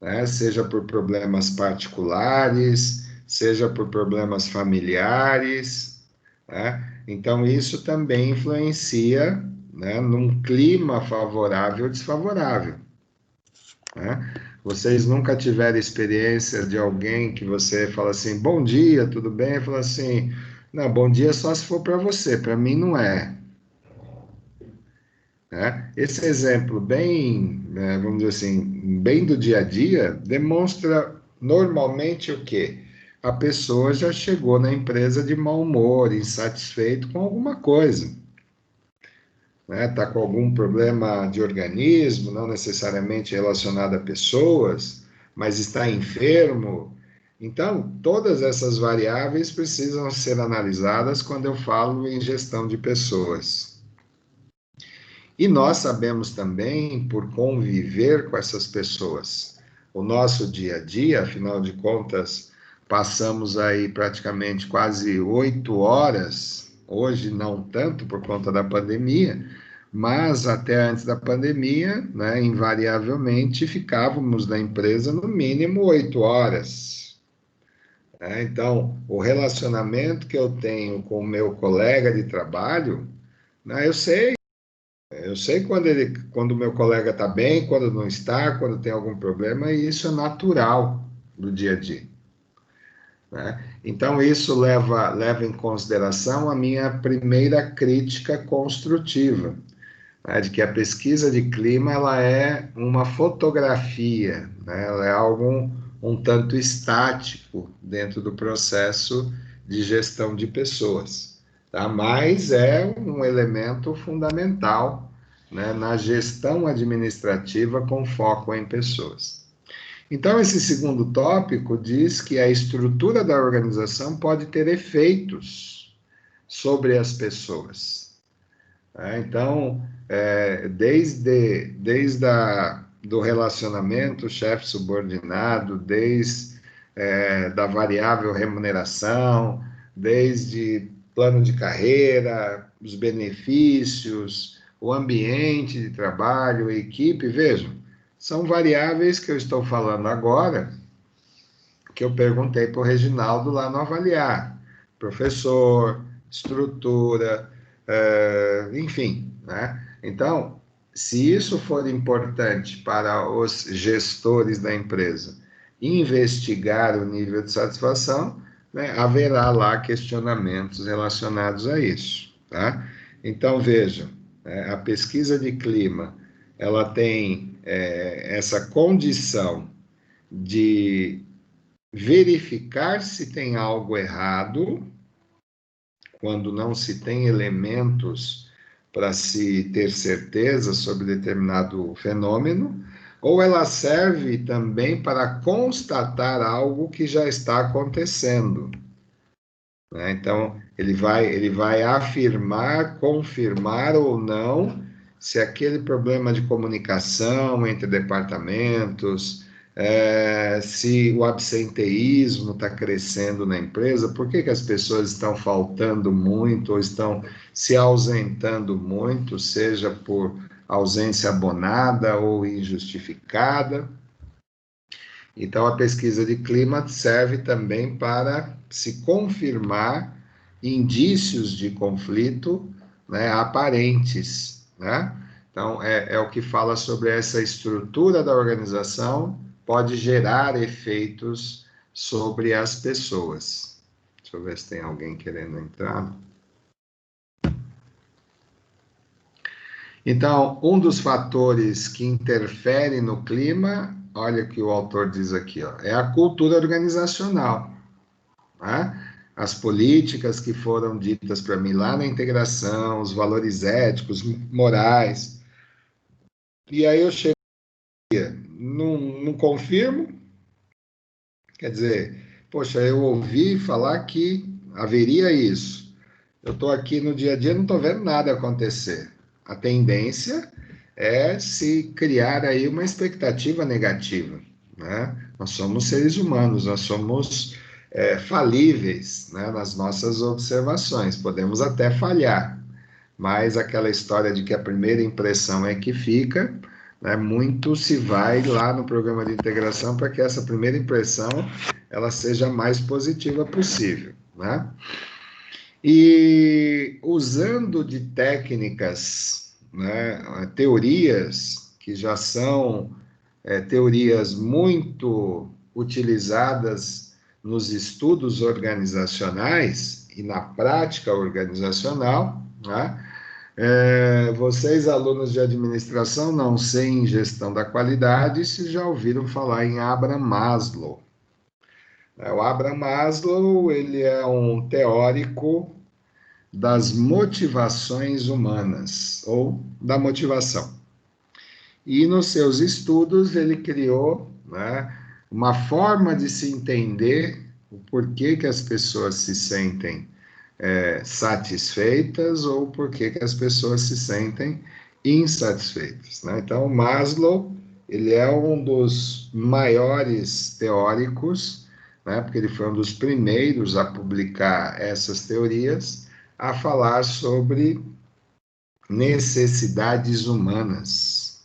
né? Seja por problemas particulares, seja por problemas familiares, né? Então, isso também influencia, né, num clima favorável ou desfavorável, né? Vocês nunca tiveram experiência de alguém que você fala assim, bom dia, tudo bem? E fala assim, não, bom dia só se for para você, para mim não é. Né? Esse exemplo bem, vamos dizer assim, bem do dia a dia, demonstra normalmente o quê? A pessoa já chegou na empresa de mau humor, insatisfeito com alguma coisa. Está com algum problema de organismo, não necessariamente relacionado a pessoas, mas está enfermo. Então, todas essas variáveis precisam ser analisadas quando eu falo em gestão de pessoas. E nós sabemos também, por conviver com essas pessoas, o nosso dia a dia, afinal de contas, passamos aí praticamente quase 8 horas, hoje não tanto por conta da pandemia, mas até antes da pandemia, né, invariavelmente ficávamos na empresa no mínimo 8 horas. Então, o relacionamento que eu tenho com o meu colega de trabalho, né, eu sei quando o meu colega está bem, quando não está, quando tem algum problema, e isso é natural do dia a dia, né? Então, isso leva em consideração a minha primeira crítica construtiva, né, de que a pesquisa de clima ela é uma fotografia, né? Ela é algo um tanto estático dentro do processo de gestão de pessoas, tá? Mas é um elemento fundamental, né, na gestão administrativa com foco em pessoas. Então, esse segundo tópico diz que a estrutura da organização pode ter efeitos sobre as pessoas. Então, do relacionamento chefe subordinado, da variável remuneração, desde plano de carreira, os benefícios, o ambiente de trabalho, a equipe, vejam, são variáveis que eu estou falando agora, que eu perguntei para o Reginaldo lá no Avaliar. Professor, estrutura, enfim, né? Então, se isso for importante para os gestores da empresa investigar o nível de satisfação, né, haverá lá questionamentos relacionados a isso, tá? Então, vejam, a pesquisa de clima, ela tem essa condição de verificar se tem algo errado, quando não se tem elementos para se ter certeza sobre determinado fenômeno, ou ela serve também para constatar algo que já está acontecendo, né? Então, ele vai afirmar, confirmar ou não se aquele problema de comunicação entre departamentos, se o absenteísmo está crescendo na empresa, por que as pessoas estão faltando muito ou estão se ausentando muito, seja por ausência abonada ou injustificada. Então, a pesquisa de clima serve também para se confirmar indícios de conflito, né, aparentes, né? Então, é o que fala sobre essa estrutura da organização, pode gerar efeitos sobre as pessoas. Deixa eu ver se tem alguém querendo entrar. Então, um dos fatores que interfere no clima, olha o que o autor diz aqui, ó, é a cultura organizacional, né? As políticas que foram ditas para mim lá na integração, os valores éticos, morais. E aí eu chego, não confirmo, quer dizer, poxa, eu ouvi falar que haveria isso. Eu estou aqui no dia a dia, não estou vendo nada acontecer. A tendência é se criar aí uma expectativa negativa, né? Nós somos seres humanos, nós somos falíveis, né, nas nossas observações, podemos até falhar, mas aquela história de que a primeira impressão é que fica, né, muito se vai lá no programa de integração para que essa primeira impressão ela seja a mais positiva possível, né? E usando de técnicas, né, teorias que já são teorias muito utilizadas nos estudos organizacionais e na prática organizacional, né? Vocês, alunos de administração, não sei em gestão da qualidade, se já ouviram falar em Abraham Maslow. O Abraham Maslow, ele é um teórico das motivações humanas, ou da motivação. E nos seus estudos ele criou, né, uma forma de se entender o porquê que as pessoas se sentem satisfeitas ou porquê que as pessoas se sentem insatisfeitas, né? Então, Maslow, ele é um dos maiores teóricos, né, porque ele foi um dos primeiros a publicar essas teorias, a falar sobre necessidades humanas,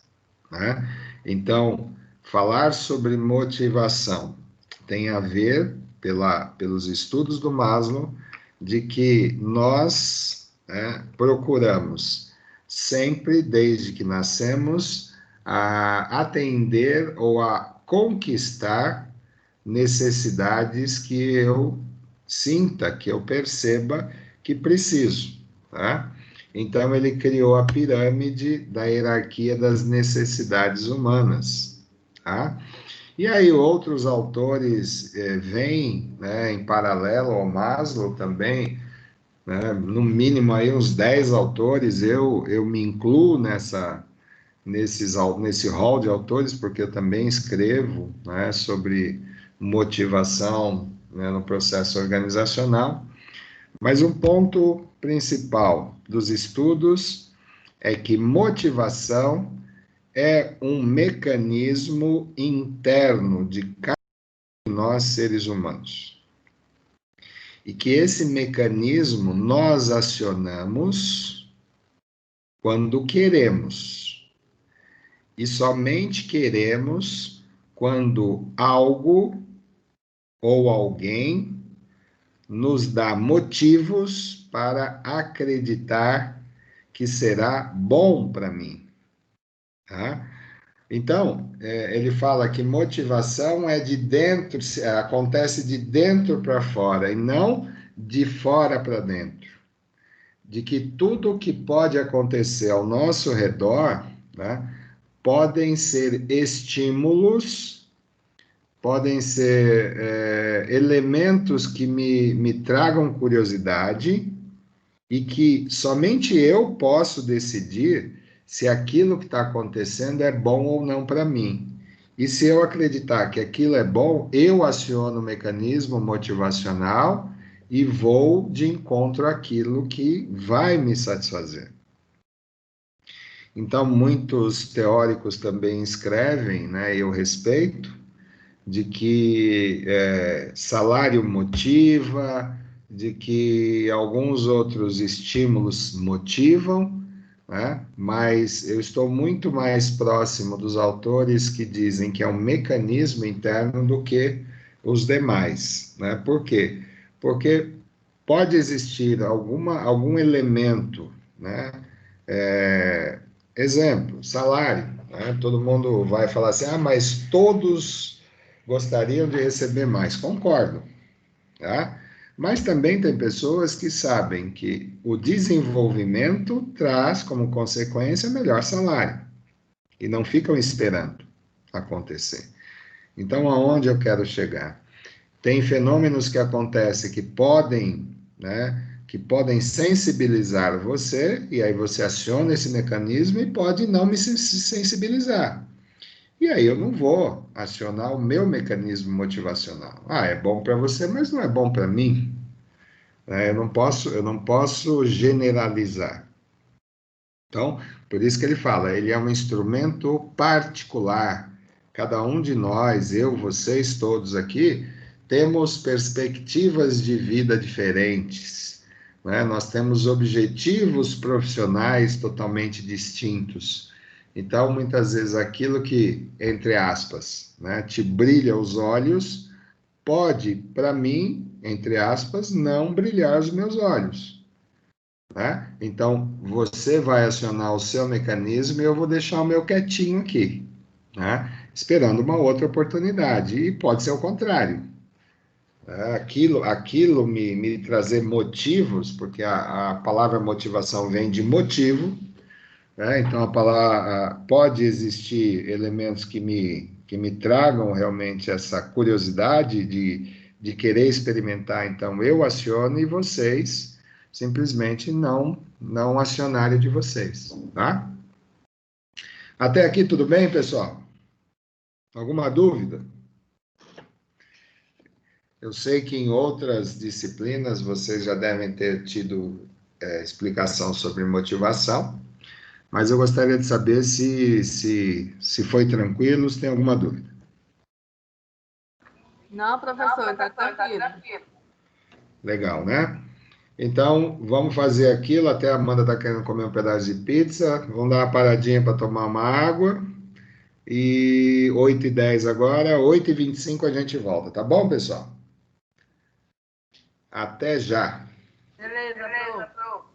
né? Então, falar sobre motivação, tem a ver, pelos estudos do Maslow, de que nós procuramos sempre, desde que nascemos, a atender ou a conquistar necessidades que eu sinta, que eu perceba que preciso, tá? Então, ele criou a pirâmide da hierarquia das necessidades humanas, tá? E aí, outros autores vêm, né, em paralelo ao Maslow também, né, no mínimo aí uns 10 autores, eu me incluo nesse hall de autores, porque eu também escrevo, né, sobre motivação, né, no processo organizacional. Mas um ponto principal dos estudos é que motivação é um mecanismo interno de cada um de nós seres humanos. E que esse mecanismo nós acionamos quando queremos. E somente queremos quando algo ou alguém nos dá motivos para acreditar que será bom para mim. Tá? Então, ele fala que motivação é de dentro, acontece de dentro para fora e não de fora para dentro. De que tudo o que pode acontecer ao nosso redor, né, podem ser estímulos, podem ser elementos que me tragam curiosidade e que somente eu posso decidir se aquilo que está acontecendo é bom ou não para mim. E se eu acreditar que aquilo é bom, eu aciono o mecanismo motivacional e vou de encontro àquilo que vai me satisfazer. Então, muitos teóricos também escrevem, né, eu respeito, de que salário motiva, de que alguns outros estímulos motivam, né? Mas eu estou muito mais próximo dos autores que dizem que é um mecanismo interno do que os demais, né? Por quê? Porque pode existir algum elemento, né? Exemplo, salário, né? Todo mundo vai falar assim, mas todos gostariam de receber mais. Concordo, tá? Mas também tem pessoas que sabem que o desenvolvimento traz como consequência melhor salário e não ficam esperando acontecer. Então, aonde eu quero chegar? Tem fenômenos que acontecem que podem, né, que podem sensibilizar você, e aí você aciona esse mecanismo e pode não me sensibilizar. E aí eu não vou acionar o meu mecanismo motivacional. É bom para você, mas não é bom para mim. Eu não posso generalizar. Então, por isso que ele fala, ele é um instrumento particular. Cada um de nós, eu, vocês, todos aqui, temos perspectivas de vida diferentes, né? Nós temos objetivos profissionais totalmente distintos. Então, muitas vezes, aquilo que, entre aspas, né, te brilha os olhos, pode, para mim, entre aspas, não brilhar os meus olhos. Né? Então, você vai acionar o seu mecanismo e eu vou deixar o meu quietinho aqui, né? Esperando uma outra oportunidade. E pode ser o contrário. Aquilo me trazer motivos, porque a palavra motivação vem de motivo, né? Então, a palavra, pode existir elementos que me tragam realmente essa curiosidade de querer experimentar. Então, eu aciono e vocês simplesmente não acionarem de vocês, tá? Até aqui tudo bem, pessoal? Alguma dúvida? Eu sei que em outras disciplinas vocês já devem ter tido explicação sobre motivação, mas eu gostaria de saber se foi tranquilo, se tem alguma dúvida. Não, professor, está tranquilo. Legal, né? Então, vamos fazer aquilo, até a Amanda está querendo comer um pedaço de pizza, vamos dar uma paradinha para tomar uma água, E 8h10 agora, 8h25 a gente volta, tá bom, pessoal? Até já. Beleza, Pro.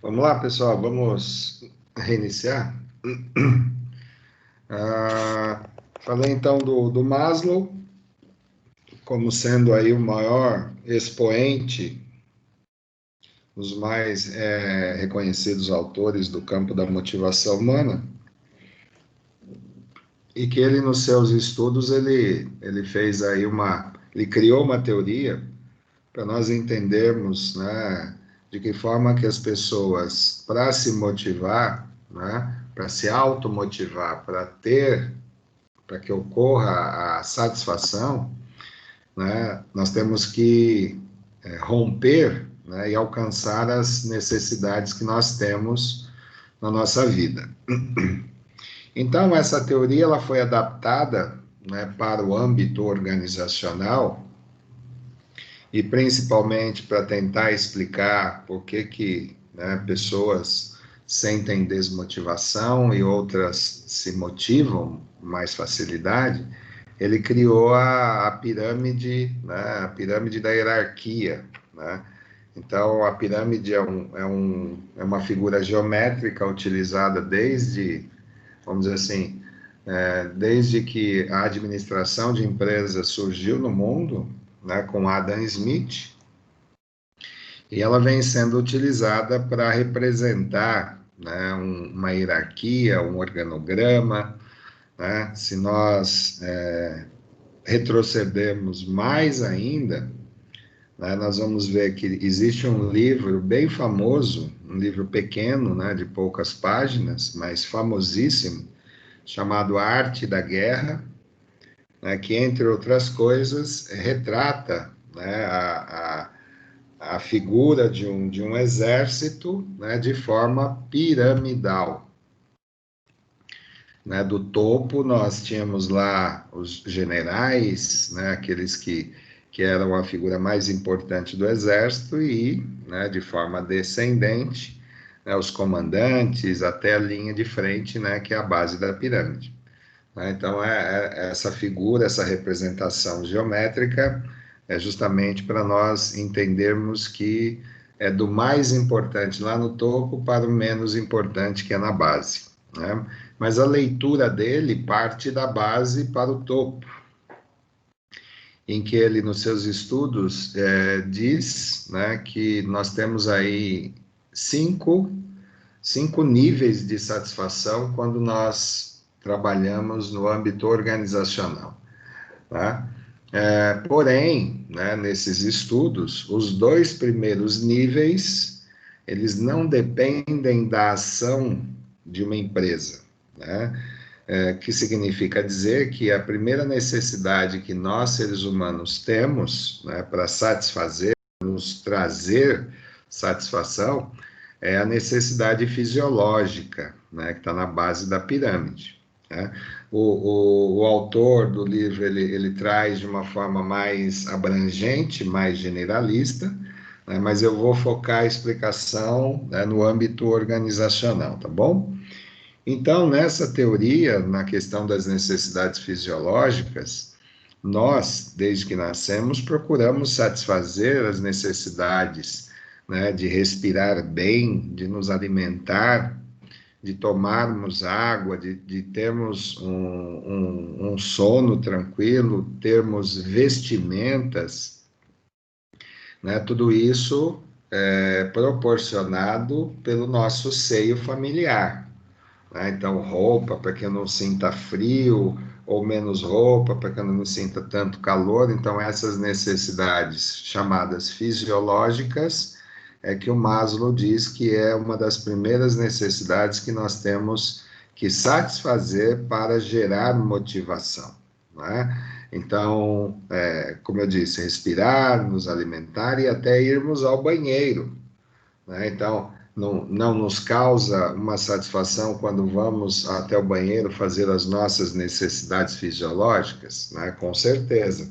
Vamos lá, pessoal, vamos reiniciar. Falei então do Maslow como sendo aí o maior expoente, os mais reconhecidos autores do campo da motivação humana, e que ele, nos seus estudos, ele fez aí ele criou uma teoria para nós entendermos, né, de que forma que as pessoas, para se motivar, né, para se automotivar, para que ocorra a satisfação, né, nós temos que romper, né, e alcançar as necessidades que nós temos na nossa vida. Então, essa teoria ela foi adaptada, né, para o âmbito organizacional, e principalmente para tentar explicar por que né, pessoas sentem desmotivação e outras se motivam com mais facilidade. Ele criou a pirâmide, né, a pirâmide da hierarquia, né? Então, a pirâmide é uma figura geométrica utilizada desde, vamos dizer assim, desde que a administração de empresas surgiu no mundo, né, com Adam Smith, e ela vem sendo utilizada para representar, né, uma hierarquia, um organograma, né? Se nós retrocedermos mais ainda, né, nós vamos ver que existe um livro bem famoso, um livro pequeno, né, de poucas páginas, mas famosíssimo, chamado A Arte da Guerra, né, que, entre outras coisas, retrata, né, a figura de um exército, né, de forma piramidal. Né, do topo, nós tínhamos lá os generais, né, aqueles que eram a figura mais importante do exército, e, né, de forma descendente, né, os comandantes, até a linha de frente, né, que é a base da pirâmide. Então, essa figura, essa representação geométrica é justamente para nós entendermos que é do mais importante lá no topo para o menos importante que é na base, né? Mas a leitura dele parte da base para o topo, em que ele, nos seus estudos, diz, né, que nós temos aí cinco níveis de satisfação quando nós trabalhamos no âmbito organizacional, tá? Porém, né, nesses estudos, os 2 primeiros níveis, eles não dependem da ação de uma empresa, né? Que significa dizer que a primeira necessidade que nós, seres humanos, temos, né, para satisfazer, nos trazer satisfação, é a necessidade fisiológica, né, que está na base da pirâmide, né? O autor do livro, ele traz de uma forma mais abrangente, mais generalista, né, mas eu vou focar a explicação, né, no âmbito organizacional, tá bom? Então, nessa teoria, na questão das necessidades fisiológicas, nós, desde que nascemos, procuramos satisfazer as necessidades, né, de respirar bem, de nos alimentar, de tomarmos água, de termos um sono tranquilo, termos vestimentas, né, tudo isso é proporcionado pelo nosso seio familiar, né? Então, roupa para que eu não sinta frio, ou menos roupa para que eu não sinta tanto calor. Então, essas necessidades chamadas fisiológicas é que o Maslow diz que é uma das primeiras necessidades que nós temos que satisfazer para gerar motivação, né? Então, como eu disse, respirar, nos alimentar e até irmos ao banheiro, né? Então, não nos causa uma satisfação quando vamos até o banheiro fazer as nossas necessidades fisiológicas, né? Com certeza.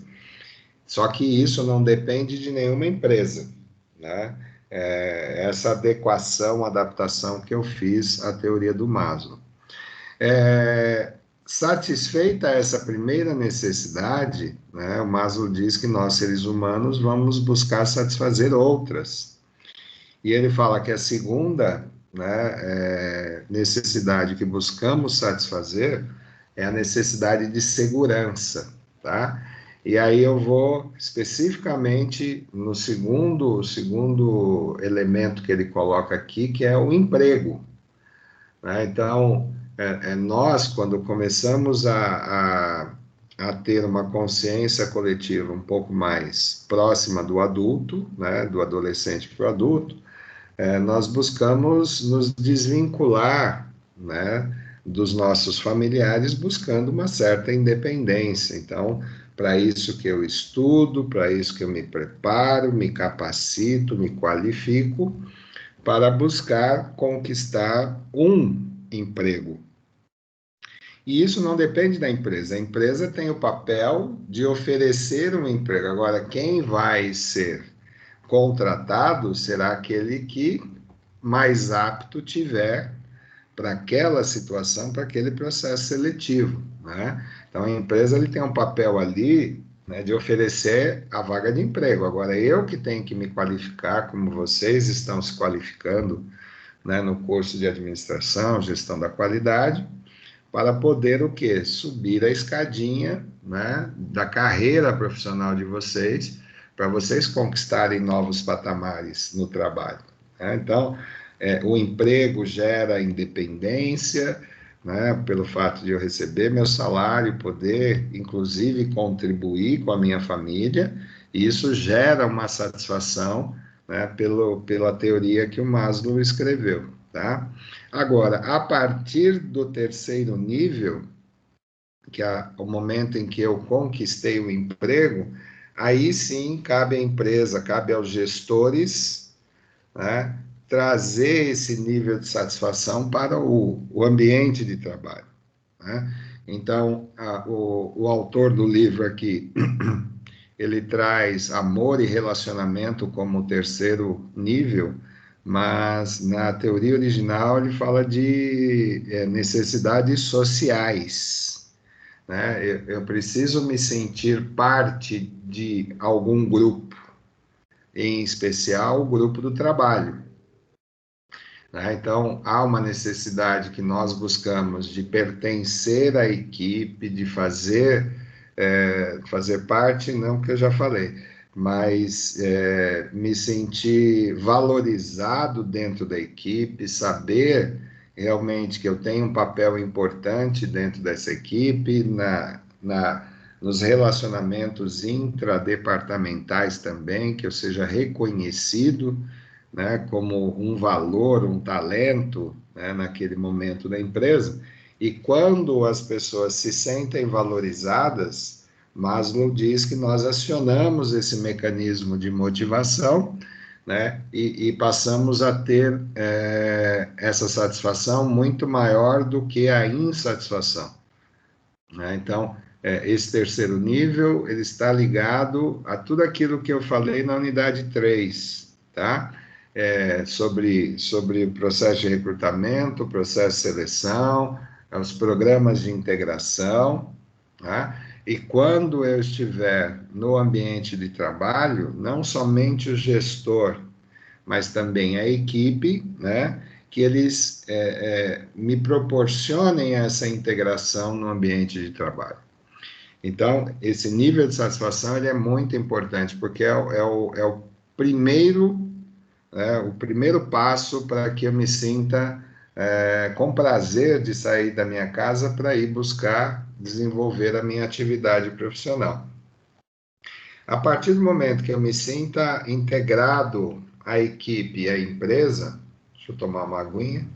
Só que isso não depende de nenhuma empresa, né? Essa adequação, adaptação que eu fiz à teoria do Maslow. Satisfeita essa primeira necessidade, né, o Maslow diz que nós, seres humanos, vamos buscar satisfazer outras. E ele fala que a segunda, né, necessidade que buscamos satisfazer é a necessidade de segurança, tá? E aí eu vou especificamente no segundo elemento que ele coloca aqui, que é o emprego, né? Então, nós, quando começamos a ter uma consciência coletiva um pouco mais próxima do adulto, né, do adolescente para o adulto, nós buscamos nos desvincular, né, dos nossos familiares, buscando uma certa independência. Então, para isso que eu estudo, para isso que eu me preparo, me capacito, me qualifico, para buscar conquistar um emprego. E isso não depende da empresa. A empresa tem o papel de oferecer um emprego. Agora, quem vai ser contratado será aquele que mais apto tiver para aquela situação, para aquele processo seletivo, né? Então, a empresa ele tem um papel ali, né, de oferecer a vaga de emprego. Agora, eu que tenho que me qualificar, como vocês estão se qualificando, né, no curso de administração, gestão da qualidade, para poder o quê? Subir a escadinha, né, da carreira profissional de vocês, para vocês conquistarem novos patamares no trabalho, né? Então, o emprego gera independência, né, pelo fato de eu receber meu salário, poder, inclusive, contribuir com a minha família, e isso gera uma satisfação, né, pela teoria que o Maslow escreveu, tá? Agora, a partir do terceiro nível, que é o momento em que eu conquistei o emprego, aí sim cabe à empresa, cabe aos gestores, né, trazer esse nível de satisfação para o ambiente de trabalho, né? Então, o autor do livro aqui, ele traz amor e relacionamento como o terceiro nível, mas na teoria original ele fala de necessidades sociais, né? Eu preciso me sentir parte de algum grupo, em especial o grupo do trabalho, né? Então, há uma necessidade que nós buscamos de pertencer à equipe, de fazer parte, não que eu já falei, mas me sentir valorizado dentro da equipe, saber realmente que eu tenho um papel importante dentro dessa equipe, nos relacionamentos intradepartamentais também, que eu seja reconhecido, né, como um valor, um talento, né, naquele momento da empresa. E quando as pessoas se sentem valorizadas, Maslow diz que nós acionamos esse mecanismo de motivação, né, e passamos a ter essa satisfação muito maior do que a insatisfação, né? Então, esse terceiro nível, ele está ligado a tudo aquilo que eu falei na unidade 3, tá? Sobre o processo de recrutamento, o processo de seleção, os programas de integração, tá? E quando eu estiver no ambiente de trabalho, não somente o gestor, mas também a equipe, né, que eles me proporcionem essa integração no ambiente de trabalho. Então, esse nível de satisfação ele é muito importante, porque é o primeiro passo para que eu me sinta com prazer de sair da minha casa para ir buscar desenvolver a minha atividade profissional. A partir do momento que eu me sinta integrado à equipe e à empresa, deixa eu tomar uma aguinha.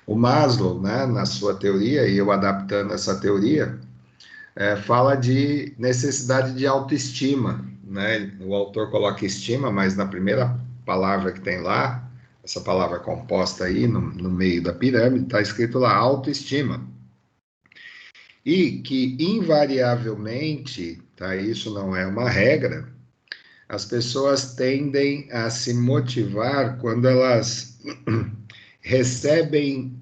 O Maslow, né, na sua teoria, e eu adaptando essa teoria, fala de necessidade de autoestima, né? O autor coloca estima, mas na primeira palavra que tem lá, essa palavra composta aí no meio da pirâmide, está escrito lá autoestima. E que, invariavelmente, tá, isso não é uma regra, as pessoas tendem a se motivar quando elas recebem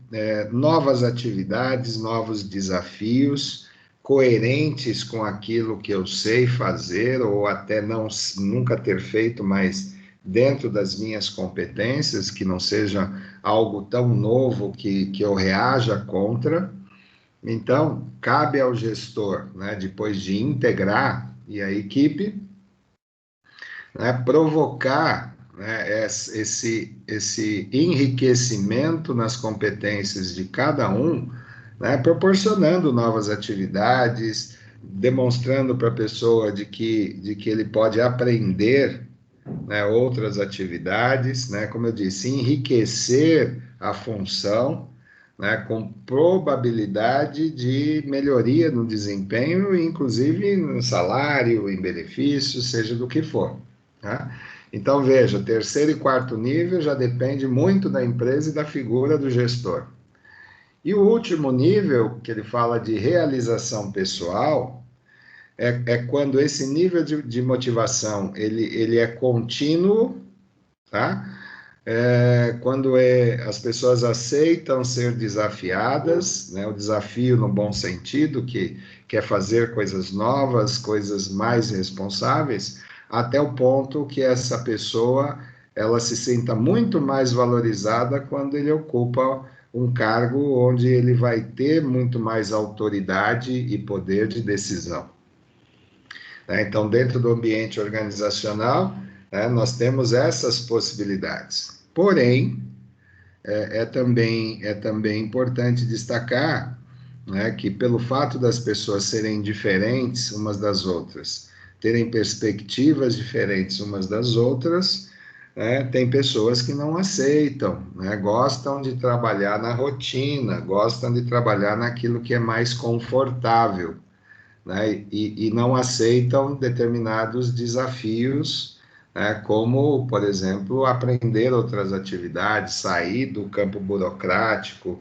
novas atividades, novos desafios, coerentes com aquilo que eu sei fazer, ou até nunca ter feito, mas dentro das minhas competências, que não seja algo tão novo que eu reaja contra. Então, cabe ao gestor, né, depois de integrar e a equipe, né, provocar, né, esse enriquecimento nas competências de cada um, né, proporcionando novas atividades, demonstrando para a pessoa de que ele pode aprender, né, outras atividades, né, como eu disse, enriquecer a função, né, com probabilidade de melhoria no desempenho, inclusive no salário, em benefício, seja do que for. Tá? Então, veja, terceiro e quarto nível já depende muito da empresa e da figura do gestor. E o último nível, que ele fala de realização pessoal, é quando esse nível de motivação ele é contínuo, tá? Quando as pessoas aceitam ser desafiadas, né? O desafio no bom sentido, que quer fazer coisas novas, coisas mais responsáveis, até o ponto que essa pessoa ela se sinta muito mais valorizada quando ele ocupa um cargo onde ele vai ter muito mais autoridade e poder de decisão. Então, dentro do ambiente organizacional, nós temos essas possibilidades. Porém, é também importante destacar, né, que pelo fato das pessoas serem diferentes umas das outras, terem perspectivas diferentes umas das outras, tem pessoas que não aceitam, né, gostam de trabalhar na rotina, gostam de trabalhar naquilo que é mais confortável, né, e não aceitam determinados desafios, né, como, por exemplo, aprender outras atividades, sair do campo burocrático,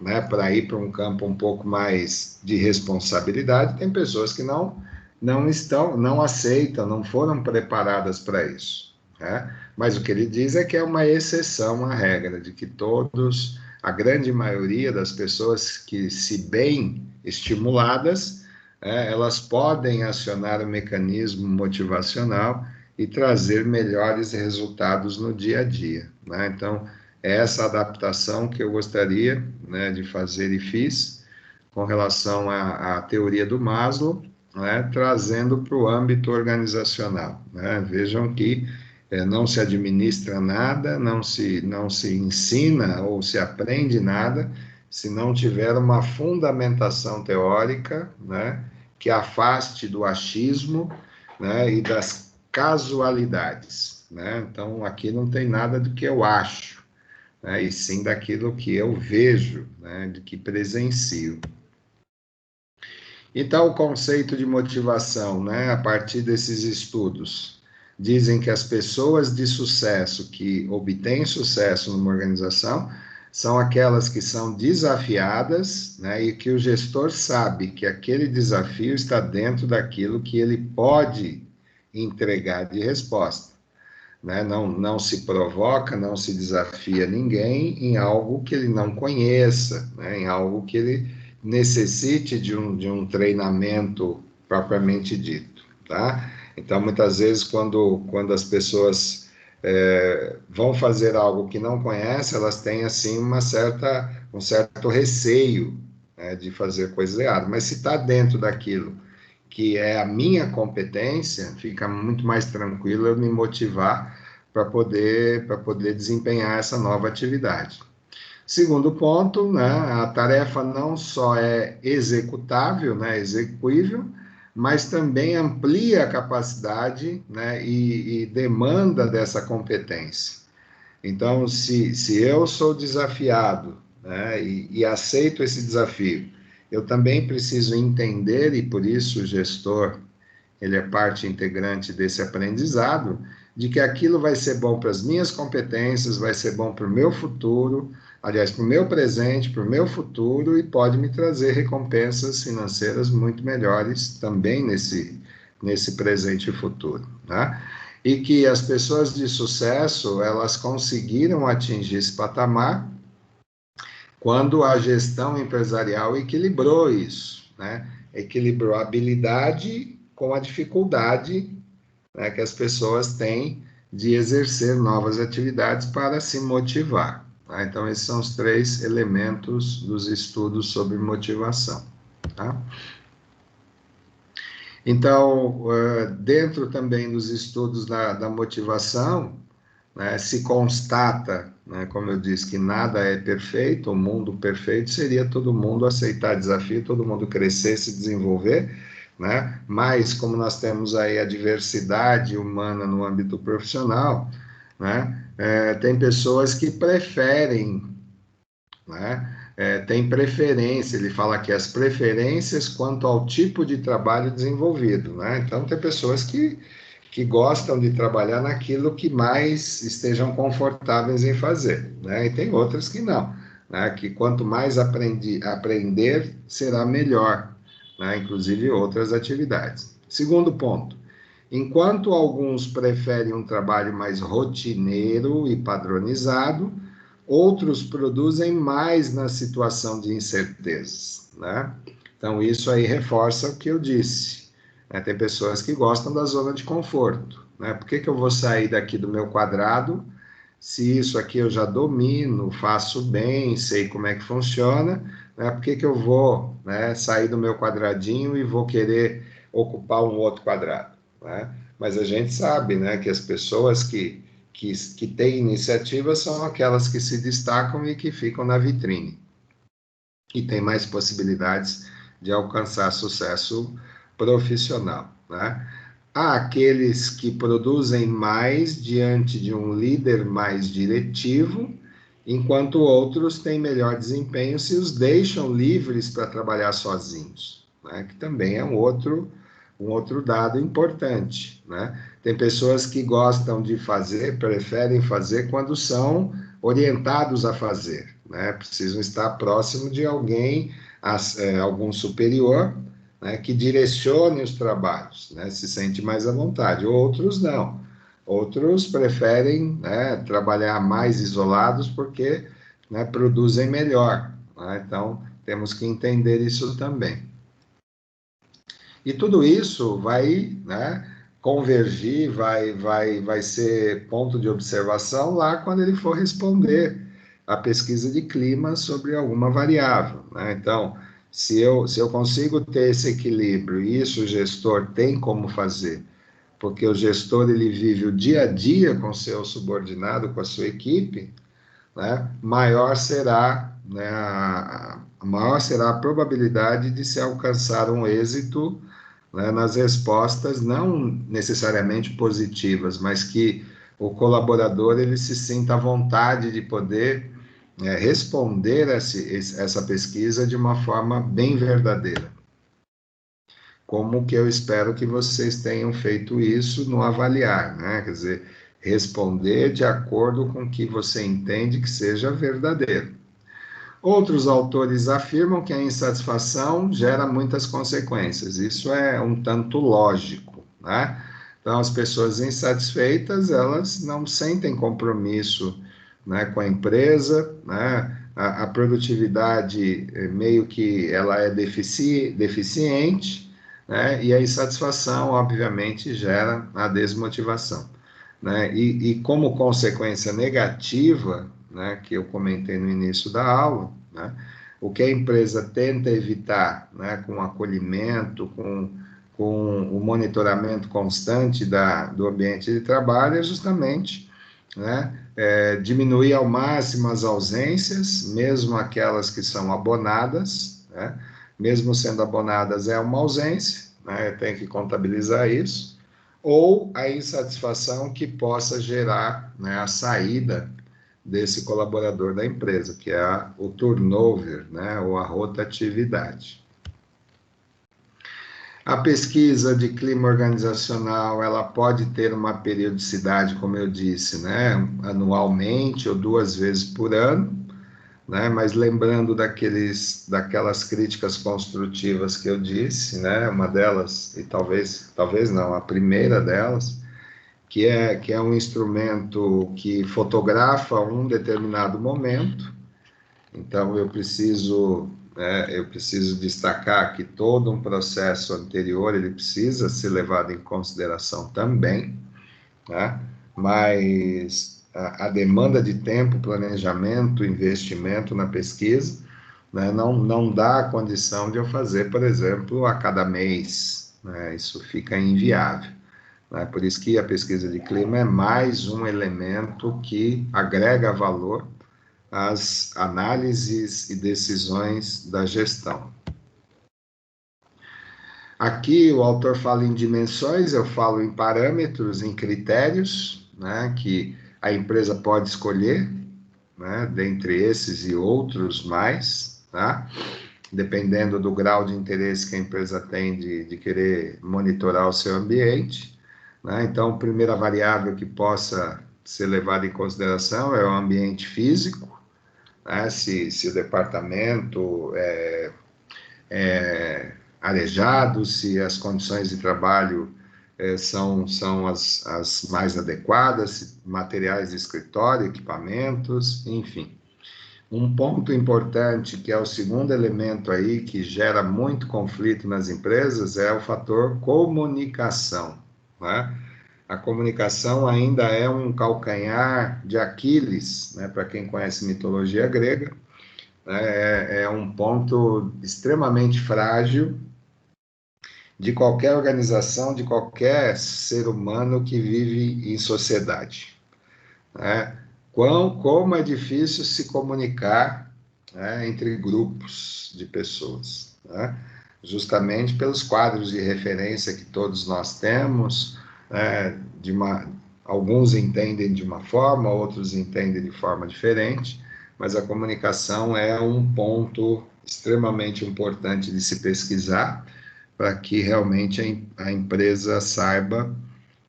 né, para ir para um campo um pouco mais de responsabilidade. Tem pessoas que não aceitam, não foram preparadas para isso, né? Mas o que ele diz é que é uma exceção à regra, de que a grande maioria das pessoas que, se bem estimuladas, elas podem acionar o mecanismo motivacional e trazer melhores resultados no dia a dia, né? Então, é essa adaptação que eu gostaria, né, de fazer e fiz com relação à teoria do Maslow, né, trazendo para o âmbito organizacional, né? Vejam que não se administra nada, não se ensina ou se aprende nada se não tiver uma fundamentação teórica, né, que afaste do achismo, né, e das casualidades, né? Então, aqui não tem nada do que eu acho, né, e sim daquilo que eu vejo, né, de que presencio. Então, o conceito de motivação, né, a partir desses estudos, dizem que as pessoas de sucesso, que obtêm sucesso numa organização, são aquelas que são desafiadas, né, e que o gestor sabe que aquele desafio está dentro daquilo que ele pode entregar de resposta, né? Não se provoca, não se desafia ninguém em algo que ele não conheça, né, em algo que ele necessite de um treinamento propriamente dito, tá? Então, muitas vezes, quando as pessoas vão fazer algo que não conhecem, elas têm, assim, um certo receio, né, de fazer coisas erradas. Mas se está dentro daquilo que é a minha competência, fica muito mais tranquilo eu me motivar para poder desempenhar essa nova atividade. Segundo ponto, né, a tarefa não só é executável, né, execuível, mas também amplia a capacidade, né, e demanda dessa competência. Então, se eu sou desafiado, né, e aceito esse desafio, eu também preciso entender, e por isso o gestor, ele é parte integrante desse aprendizado, de que aquilo vai ser bom para as minhas competências, vai ser bom para o meu futuro, aliás, para o meu presente, para o meu futuro, e pode me trazer recompensas financeiras muito melhores também nesse presente e futuro, né? E que as pessoas de sucesso, elas conseguiram atingir esse patamar quando a gestão empresarial equilibrou isso, né? equilibrou a habilidade com a dificuldade, né, que as pessoas têm de exercer novas atividades para se motivar. Tá? Então, esses são os 3 elementos dos estudos sobre motivação. Tá? Então, dentro também dos estudos da motivação, né, se constata, né, como eu disse, que nada é perfeito, o mundo perfeito seria todo mundo aceitar desafio, todo mundo crescer, se desenvolver, né? Mas como nós temos aí a diversidade humana no âmbito profissional, né, tem pessoas que preferem, né, tem preferência, ele fala aqui as preferências quanto ao tipo de trabalho desenvolvido, né? Então tem pessoas que gostam de trabalhar naquilo que mais estejam confortáveis em fazer, né? E tem outras que não, né? Que quanto mais aprender, será melhor, né? Inclusive outras atividades. Segundo ponto, enquanto alguns preferem um trabalho mais rotineiro e padronizado, outros produzem mais na situação de incertezas, né? Então, isso aí reforça o que eu disse. Né? Tem pessoas que gostam da zona de conforto, né? Por que eu vou sair daqui do meu quadrado se isso aqui eu já domino, faço bem, sei como é que funciona, né? Por que eu vou, né, sair do meu quadradinho e vou querer ocupar um outro quadrado, né? Mas a gente sabe, né, que as pessoas que têm iniciativa são aquelas que se destacam e que ficam na vitrine. E têm mais possibilidades de alcançar sucesso profissional, né? Há aqueles que produzem mais diante de um líder mais diretivo, enquanto outros têm melhor desempenho se os deixam livres para trabalhar sozinhos, né? Que também é um outro dado importante, né? Tem pessoas que gostam de fazer, preferem fazer quando são orientados a fazer, né? Precisam estar próximo de alguém, algum superior, né, que direcione os trabalhos, né? Se sente mais à vontade. Outros não. Outros preferem, né, trabalhar mais isolados porque, né, produzem melhor, né? Então, temos que entender isso também. E tudo isso vai, né, convergir, vai ser ponto de observação lá quando ele for responder a pesquisa de clima sobre alguma variável, né? Então, se eu consigo ter esse equilíbrio, e isso o gestor tem como fazer, porque o gestor ele vive o dia a dia com seu subordinado, com a sua equipe, né, maior será, né, maior será a probabilidade de se alcançar um êxito, né, nas respostas, não necessariamente positivas, mas que o colaborador ele se sinta à vontade de poder responder essa pesquisa de uma forma bem verdadeira. Como que eu espero que vocês tenham feito isso no avaliar, né? Quer dizer, responder de acordo com o que você entende que seja verdadeiro. Outros autores afirmam que a insatisfação gera muitas consequências. Isso é um tanto lógico, né? Então, as pessoas insatisfeitas, elas não sentem compromisso, né, com a empresa, né? A produtividade meio que ela é deficiente, né? E a insatisfação, obviamente, gera a desmotivação, né? E como consequência negativa, né, que eu comentei no início da aula, né, o que a empresa tenta evitar, né, com o acolhimento, com o monitoramento constante do ambiente de trabalho, é justamente, né, diminuir ao máximo as ausências, mesmo aquelas que são abonadas, né, mesmo sendo abonadas é uma ausência, né, tem que contabilizar isso, ou a insatisfação que possa gerar, né, a saída desse colaborador da empresa, que é o turnover, né, ou a rotatividade. A pesquisa de clima organizacional, ela pode ter uma periodicidade, como eu disse, né, anualmente ou 2 vezes por ano, né, mas lembrando daquelas críticas construtivas que eu disse, né, uma delas, e talvez não, a primeira delas, que é um instrumento que fotografa um determinado momento. Então, eu preciso eu preciso destacar que todo um processo anterior ele precisa ser levado em consideração também, né? Mas a demanda de tempo, planejamento, investimento na pesquisa, né, não dá a condição de eu fazer, por exemplo, a cada mês, né? Isso fica inviável. Né? Por isso que a pesquisa de clima é mais um elemento que agrega valor às análises e decisões da gestão. Aqui o autor fala em dimensões, eu falo em parâmetros, em critérios, né, que a empresa pode escolher, né, dentre esses e outros mais, tá? Dependendo do grau de interesse que a empresa tem de querer monitorar o seu ambiente. Né? Então, a primeira variável que possa ser levada em consideração é o ambiente físico, né? Se o departamento é arejado, se as condições de trabalho são as mais adequadas, materiais de escritório, equipamentos, enfim. Um ponto importante, que é o segundo elemento aí, que gera muito conflito nas empresas, é o fator comunicação, né? A comunicação ainda é um calcanhar de Aquiles, né? Para quem conhece mitologia grega, né? É um ponto extremamente frágil de qualquer organização, de qualquer ser humano que vive em sociedade, né? Como é difícil se comunicar, né, entre grupos de pessoas, né? Justamente pelos quadros de referência que todos nós temos, né, alguns entendem de uma forma, outros entendem de forma diferente, mas a comunicação é um ponto extremamente importante de se pesquisar para que realmente a empresa saiba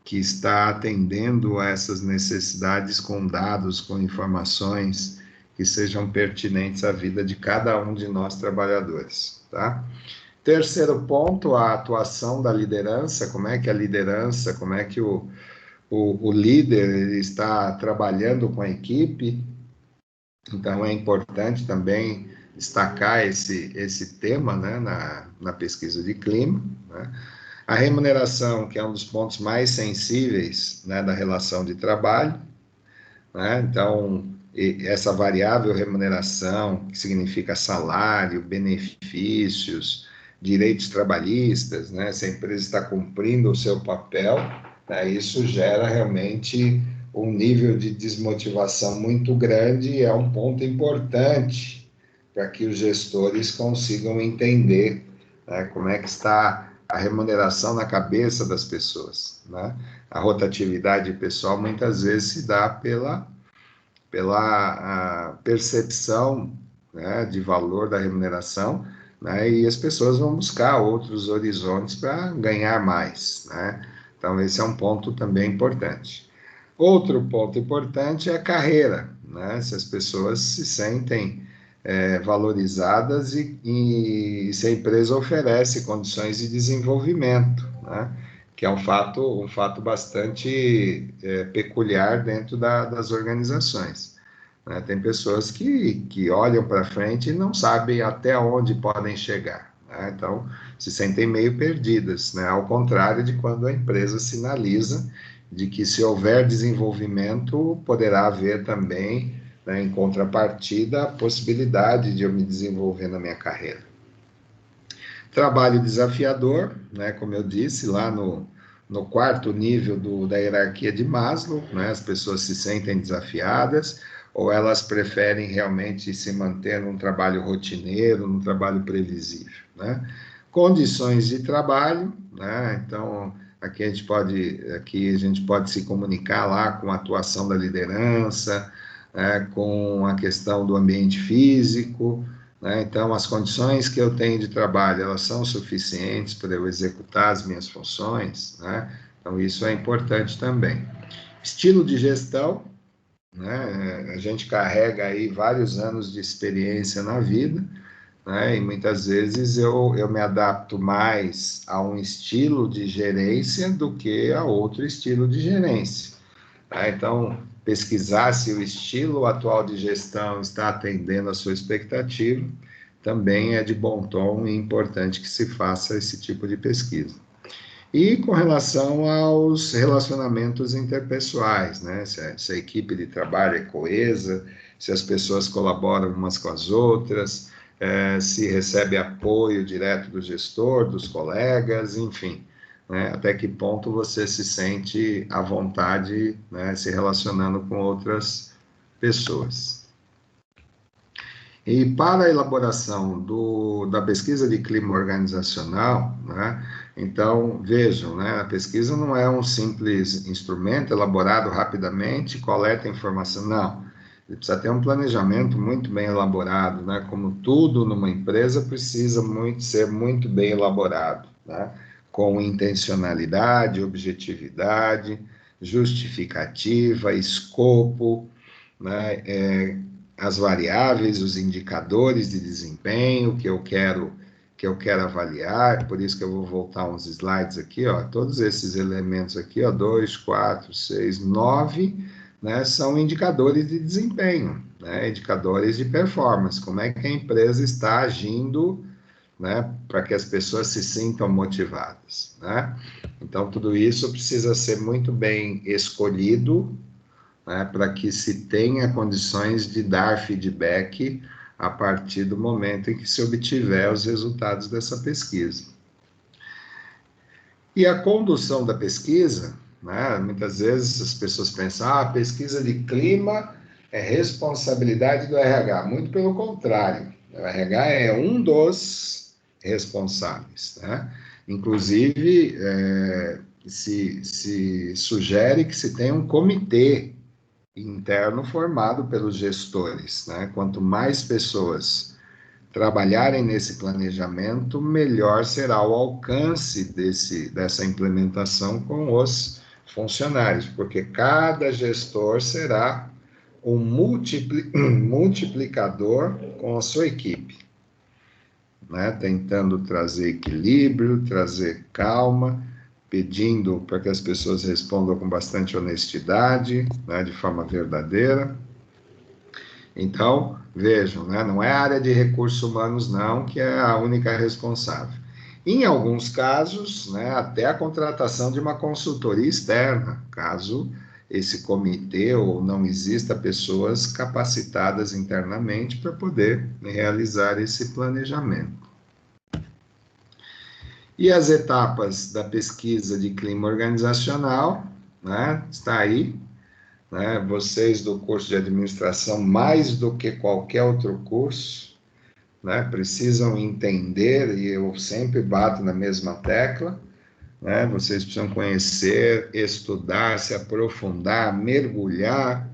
que está atendendo a essas necessidades com dados, com informações que sejam pertinentes à vida de cada um de nós trabalhadores, tá? Terceiro ponto, a atuação da liderança, como é que a liderança, como é que o líder ele está trabalhando com a equipe. Então, é importante também destacar esse tema, né, na pesquisa de clima, né? A remuneração, que é um dos pontos mais sensíveis, né, da relação de trabalho, né? Então, essa variável remuneração, que significa salário, benefícios, direitos trabalhistas, né? Se a empresa está cumprindo o seu papel, né, isso gera realmente um nível de desmotivação muito grande e é um ponto importante para que os gestores consigam entender, né, como é que está a remuneração na cabeça das pessoas, né? A rotatividade pessoal muitas vezes se dá pela percepção, né, de valor da remuneração, né, e as pessoas vão buscar outros horizontes para ganhar mais, né? Então, esse é um ponto também importante. Outro ponto importante é a carreira, né? Se as pessoas se sentem valorizadas e se a empresa oferece condições de desenvolvimento, né? Que é um fato bastante peculiar dentro das organizações, né? Tem pessoas que olham para frente e não sabem até onde podem chegar, né? Então, se sentem meio perdidas, né? Ao contrário de quando a empresa sinaliza de que se houver desenvolvimento, poderá haver também, né, em contrapartida, a possibilidade de eu me desenvolver na minha carreira. Trabalho desafiador, né, como eu disse, lá no quarto nível da hierarquia de Maslow, né, as pessoas se sentem desafiadas, ou elas preferem realmente se manter num trabalho rotineiro, num trabalho previsível, né? Condições de trabalho, né, então aqui a gente pode se comunicar lá com a atuação da liderança, com a questão do ambiente físico, né? Então, as condições que eu tenho de trabalho, elas são suficientes para eu executar as minhas funções, né? Então, isso é importante também. Estilo de gestão, né? A gente carrega aí vários anos de experiência na vida, né? E muitas vezes eu me adapto mais a um estilo de gerência do que a outro estilo de gerência, tá? Então, pesquisar se o estilo atual de gestão está atendendo a sua expectativa, também é de bom tom e importante que se faça esse tipo de pesquisa. E com relação aos relacionamentos interpessoais, né? Se a equipe de trabalho é coesa, se as pessoas colaboram umas com as outras, se recebe apoio direto do gestor, dos colegas, enfim, né? Até que ponto você se sente à vontade, né, se relacionando com outras pessoas. E para a elaboração da pesquisa de clima organizacional, né, então, vejam, né, a pesquisa não é um simples instrumento elaborado rapidamente, coleta informação, não. Ele precisa ter um planejamento muito bem elaborado, né, como tudo numa empresa precisa ser muito bem elaborado, né, com intencionalidade, objetividade, justificativa, escopo, né, as variáveis, os indicadores de desempenho que eu quero avaliar, por isso que eu vou voltar uns slides aqui, ó, todos esses elementos aqui, ó, 2, 4, 6, 9, né, são indicadores de desempenho, né, indicadores de performance, como é que a empresa está agindo, né, para que as pessoas se sintam motivadas, né? Então, tudo isso precisa ser muito bem escolhido, né, para que se tenha condições de dar feedback a partir do momento em que se obtiver os resultados dessa pesquisa. E a condução da pesquisa, né, muitas vezes as pessoas pensam, a pesquisa de clima é responsabilidade do RH. Muito pelo contrário, o RH é um dos responsáveis, né? Inclusive, se sugere que se tenha um comitê interno formado pelos gestores, né? Quanto mais pessoas trabalharem nesse planejamento, melhor será o alcance dessa implementação com os funcionários, porque cada gestor será um multiplicador com a sua equipe, né? Tentando trazer equilíbrio, trazer calma, pedindo para que as pessoas respondam com bastante honestidade, né, de forma verdadeira. Então, vejam, né, não é a área de recursos humanos, não, que é a única responsável. Em alguns casos, né, até a contratação de uma consultoria externa, caso esse comitê ou não exista pessoas capacitadas internamente para poder realizar esse planejamento. E as etapas da pesquisa de clima organizacional, né, está aí, né, vocês do curso de administração, mais do que qualquer outro curso, né, precisam entender, e eu sempre bato na mesma tecla, né, vocês precisam conhecer, estudar, se aprofundar, mergulhar,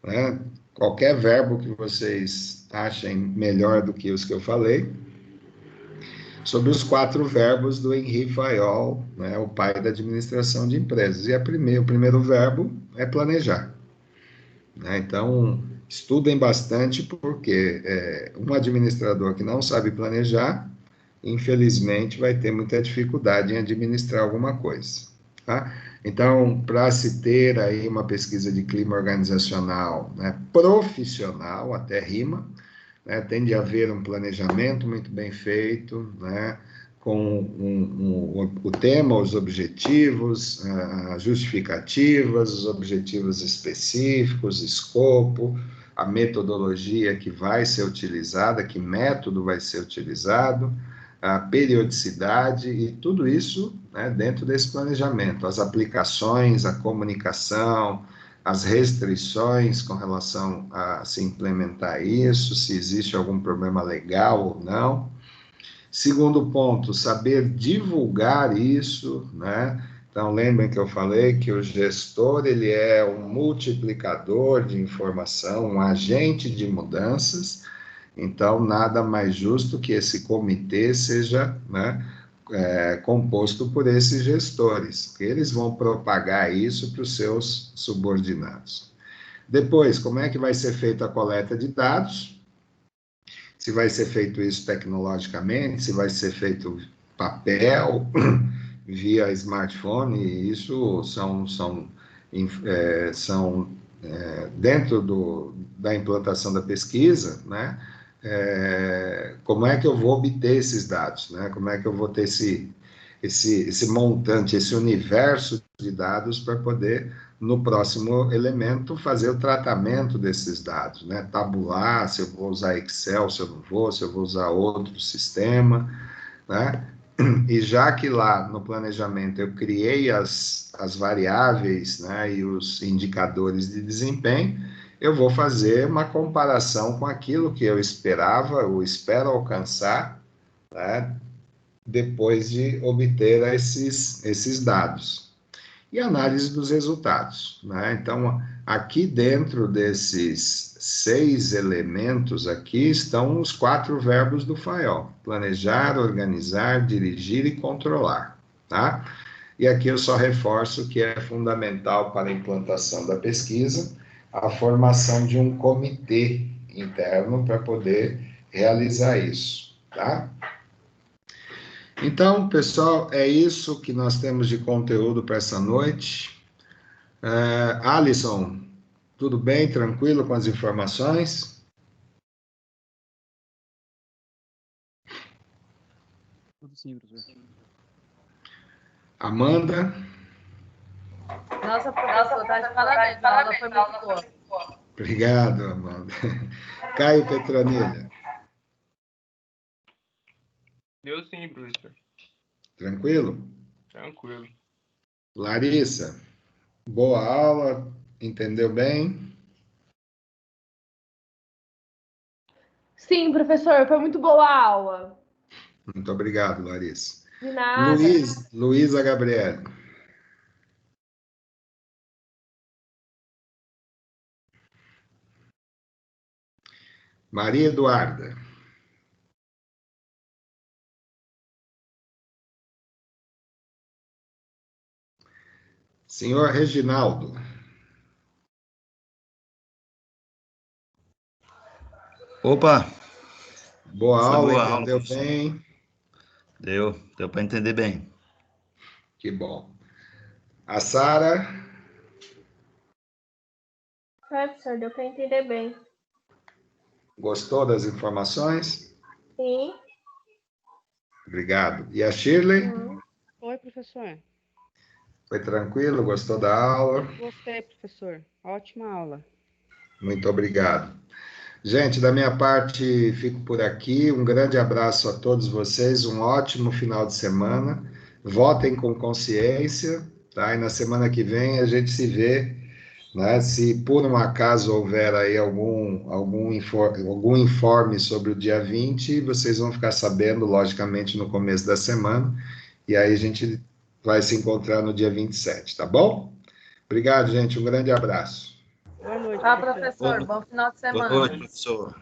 né, qualquer verbo que vocês achem melhor do que os que eu falei, sobre os 4 verbos do Henri Fayol, né, o pai da administração de empresas. E o primeiro verbo é planejar, né? Então, estudem bastante, porque um administrador que não sabe planejar, infelizmente, vai ter muita dificuldade em administrar alguma coisa, tá? Então, para se ter aí uma pesquisa de clima organizacional, né, profissional, até rima, né, tem de haver um planejamento muito bem feito, né, com o tema, os objetivos, as justificativas, os objetivos específicos, escopo, a metodologia que vai ser utilizada, que método vai ser utilizado, a periodicidade e tudo isso, né, dentro desse planejamento, as aplicações, a comunicação, as restrições com relação a se implementar isso, se existe algum problema legal ou não. Segundo ponto, saber divulgar isso, né? Então, lembrem que eu falei que o gestor, ele é um multiplicador de informação, um agente de mudanças, então, nada mais justo que esse comitê seja, né, composto por esses gestores, porque eles vão propagar isso para os seus subordinados. Depois, como é que vai ser feita a coleta de dados? Se vai ser feito isso tecnologicamente, se vai ser feito papel, via smartphone, isso são dentro da implantação da pesquisa, né? como é que eu vou obter esses dados, né? Como é que eu vou ter esse montante, esse universo de dados para poder, no próximo elemento, fazer o tratamento desses dados, né? Tabular, se eu vou usar Excel, se eu não vou, se eu vou usar outro sistema, né? E já que lá no planejamento eu criei as variáveis, né, e os indicadores de desempenho, eu vou fazer uma comparação com aquilo que eu esperava ou espero alcançar, né, depois de obter esses dados. E análise dos resultados, né? Então, aqui dentro desses 6 elementos aqui estão os 4 verbos do FAIOL: planejar, organizar, dirigir e controlar, tá? E aqui eu só reforço que é fundamental para a implantação da pesquisa a formação de um comitê interno para poder realizar isso, tá? Então, pessoal, é isso que nós temos de conteúdo para essa noite. Alisson, tudo bem? Tranquilo com as informações? Tudo sim, professor. Amanda? Nossa, professor, tá de parabéns. A aula foi muito boa. Obrigado, Amanda. Caio Petronilha? Deu sim, professor. Tranquilo? Tranquilo. Larissa? Boa aula, entendeu bem? Sim, professor, foi muito boa a aula. Muito obrigado, Larissa. De nada. Luísa Gabriele? Maria Eduarda? Senhor Reginaldo? Opa, Boa foi aula, boa aula, entendeu professor. bem? Deu para entender bem. Que bom. A Sara? Professor, deu para entender bem. Gostou das informações? Sim. Obrigado. E a Shirley? Oi, professor. Foi tranquilo? Gostou da aula? Gostei, professor. Ótima aula. Muito obrigado. Gente, da minha parte, fico por aqui. Um grande abraço a todos vocês. Um ótimo final de semana. Votem com consciência, tá? E na semana que vem a gente se vê, né? Se por um acaso houver aí algum informe sobre o dia 20, vocês vão ficar sabendo, logicamente, no começo da semana. E aí a gente vai se encontrar no dia 27, tá bom? Obrigado, gente. Um grande abraço. Boa noite, Tchau, professor. professor. Bom final de Boa semana. noite, professor.